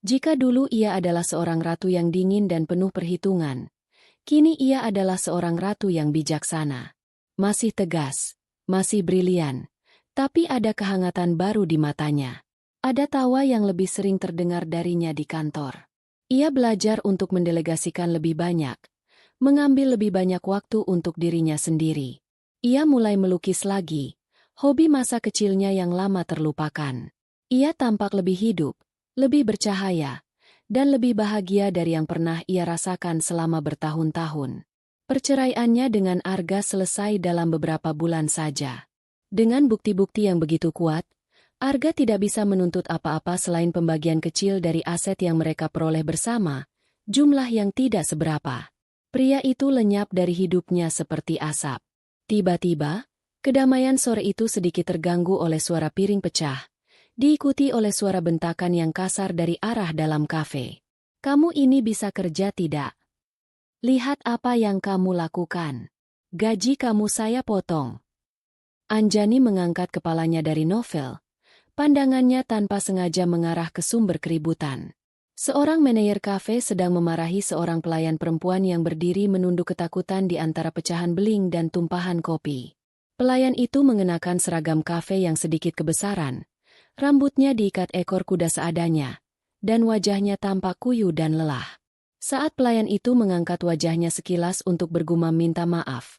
Jika dulu ia adalah seorang ratu yang dingin dan penuh perhitungan, kini ia adalah seorang ratu yang bijaksana. Masih tegas, masih brilian, tapi ada kehangatan baru di matanya. Ada tawa yang lebih sering terdengar darinya di kantor. Ia belajar untuk mendelegasikan lebih banyak, mengambil lebih banyak waktu untuk dirinya sendiri. Ia mulai melukis lagi, hobi masa kecilnya yang lama terlupakan. Ia tampak lebih hidup, lebih bercahaya, dan lebih bahagia dari yang pernah ia rasakan selama bertahun-tahun. Perceraiannya dengan Arga selesai dalam beberapa bulan saja. Dengan bukti-bukti yang begitu kuat, Arga tidak bisa menuntut apa-apa selain pembagian kecil dari aset yang mereka peroleh bersama, jumlah yang tidak seberapa. Pria itu lenyap dari hidupnya seperti asap. Tiba-tiba, kedamaian sore itu sedikit terganggu oleh suara piring pecah, diikuti oleh suara bentakan yang kasar dari arah dalam kafe. "Kamu ini bisa kerja tidak? Lihat apa yang kamu lakukan. Gaji kamu saya potong." Anjani mengangkat kepalanya dari novel. Pandangannya tanpa sengaja mengarah ke sumber keributan. Seorang manajer kafe sedang memarahi seorang pelayan perempuan yang berdiri menunduk ketakutan di antara pecahan beling dan tumpahan kopi. Pelayan itu mengenakan seragam kafe yang sedikit kebesaran. Rambutnya diikat ekor kuda seadanya, dan wajahnya tampak kuyu dan lelah. Saat pelayan itu mengangkat wajahnya sekilas untuk bergumam minta maaf,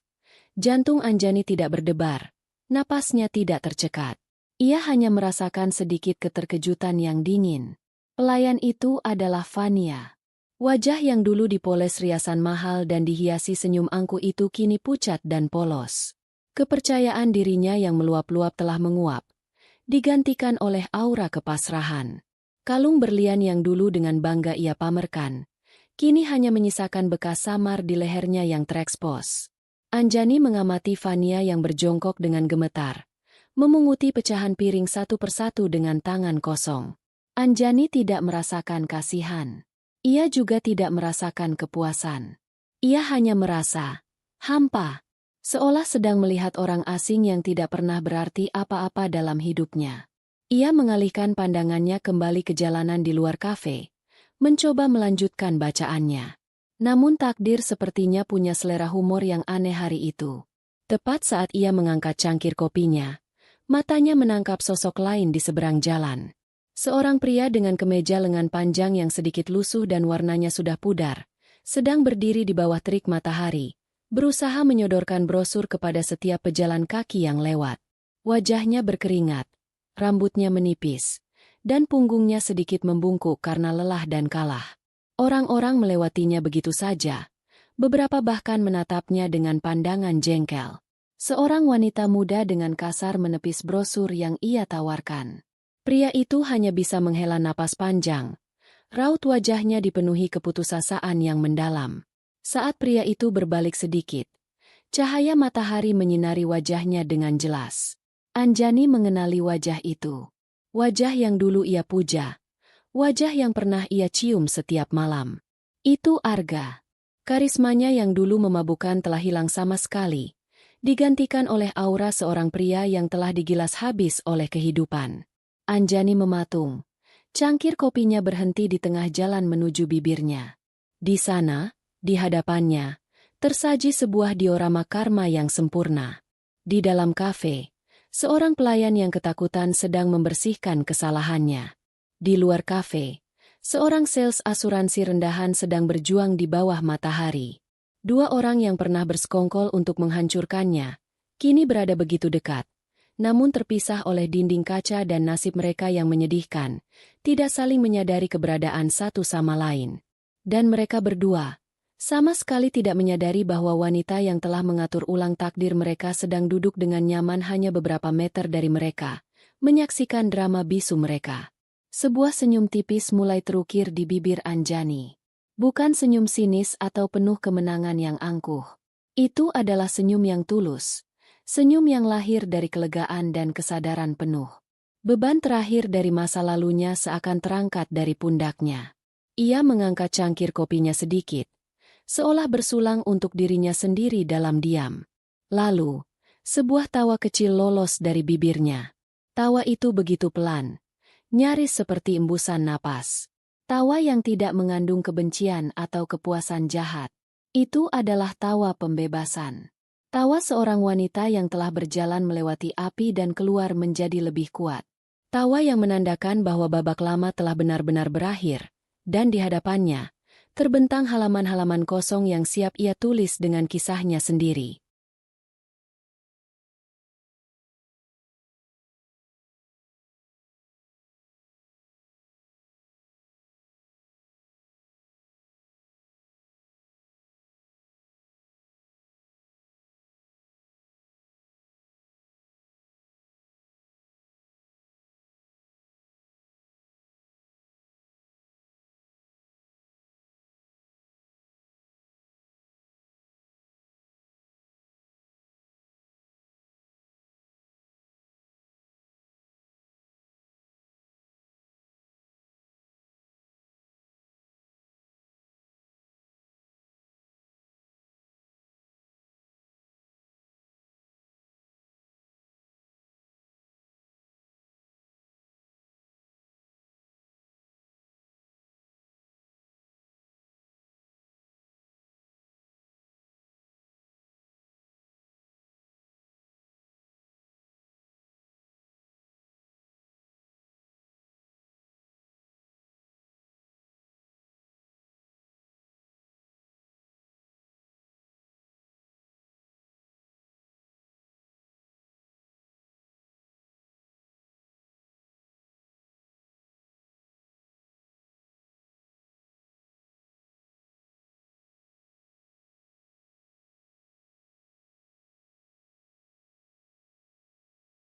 jantung Anjani tidak berdebar, napasnya tidak tercekat. Ia hanya merasakan sedikit keterkejutan yang dingin. Pelayan itu adalah Vania. Wajah yang dulu dipoles riasan mahal dan dihiasi senyum angku itu kini pucat dan polos. Kepercayaan dirinya yang meluap-luap telah menguap, digantikan oleh aura kepasrahan. Kalung berlian yang dulu dengan bangga ia pamerkan, kini hanya menyisakan bekas samar di lehernya yang terekspos. Anjani mengamati Vania yang berjongkok dengan gemetar, memunguti pecahan piring satu persatu dengan tangan kosong. Anjani tidak merasakan kasihan. Ia juga tidak merasakan kepuasan. Ia hanya merasa hampa, seolah sedang melihat orang asing yang tidak pernah berarti apa-apa dalam hidupnya. Ia mengalihkan pandangannya kembali ke jalanan di luar kafe, mencoba melanjutkan bacaannya. Namun takdir sepertinya punya selera humor yang aneh hari itu. Tepat saat ia mengangkat cangkir kopinya, matanya menangkap sosok lain di seberang jalan. Seorang pria dengan kemeja lengan panjang yang sedikit lusuh dan warnanya sudah pudar, sedang berdiri di bawah terik matahari, berusaha menyodorkan brosur kepada setiap pejalan kaki yang lewat. Wajahnya berkeringat, rambutnya menipis, dan punggungnya sedikit membungkuk karena lelah dan kalah. Orang-orang melewatinya begitu saja, beberapa bahkan menatapnya dengan pandangan jengkel. Seorang wanita muda dengan kasar menepis brosur yang ia tawarkan. Pria itu hanya bisa menghela napas panjang. Raut wajahnya dipenuhi keputusasaan yang mendalam. Saat pria itu berbalik sedikit, cahaya matahari menyinari wajahnya dengan jelas. Anjani mengenali wajah itu. Wajah yang dulu ia puja. Wajah yang pernah ia cium setiap malam. Itu Arga. Karismanya yang dulu memabukkan telah hilang sama sekali, digantikan oleh aura seorang pria yang telah digilas habis oleh kehidupan. Anjani mematung. Cangkir kopinya berhenti di tengah jalan menuju bibirnya. Di sana, Di hadapannya, tersaji sebuah diorama karma yang sempurna. Di dalam kafe, seorang pelayan yang ketakutan sedang membersihkan kesalahannya. Di luar kafe, seorang sales asuransi rendahan sedang berjuang di bawah matahari. Dua orang yang pernah bersekongkol untuk menghancurkannya, kini berada begitu dekat, namun terpisah oleh dinding kaca dan nasib mereka yang menyedihkan, tidak saling menyadari keberadaan satu sama lain. Dan mereka berdua sama sekali tidak menyadari bahwa wanita yang telah mengatur ulang takdir mereka sedang duduk dengan nyaman hanya beberapa meter dari mereka, menyaksikan drama bisu mereka. Sebuah senyum tipis mulai terukir di bibir Anjani. Bukan senyum sinis atau penuh kemenangan yang angkuh. Itu adalah senyum yang tulus. Senyum yang lahir dari kelegaan dan kesadaran penuh. Beban terakhir dari masa lalunya seakan terangkat dari pundaknya. Ia mengangkat cangkir kopinya sedikit, seolah bersulang untuk dirinya sendiri dalam diam. Lalu, sebuah tawa kecil lolos dari bibirnya. Tawa itu begitu pelan, nyaris seperti embusan napas. Tawa yang tidak mengandung kebencian atau kepuasan jahat. Itu adalah tawa pembebasan. Tawa seorang wanita yang telah berjalan melewati api dan keluar menjadi lebih kuat. Tawa yang menandakan bahwa babak lama telah benar-benar berakhir, dan di hadapannya terbentang halaman-halaman kosong yang siap ia tulis dengan kisahnya sendiri.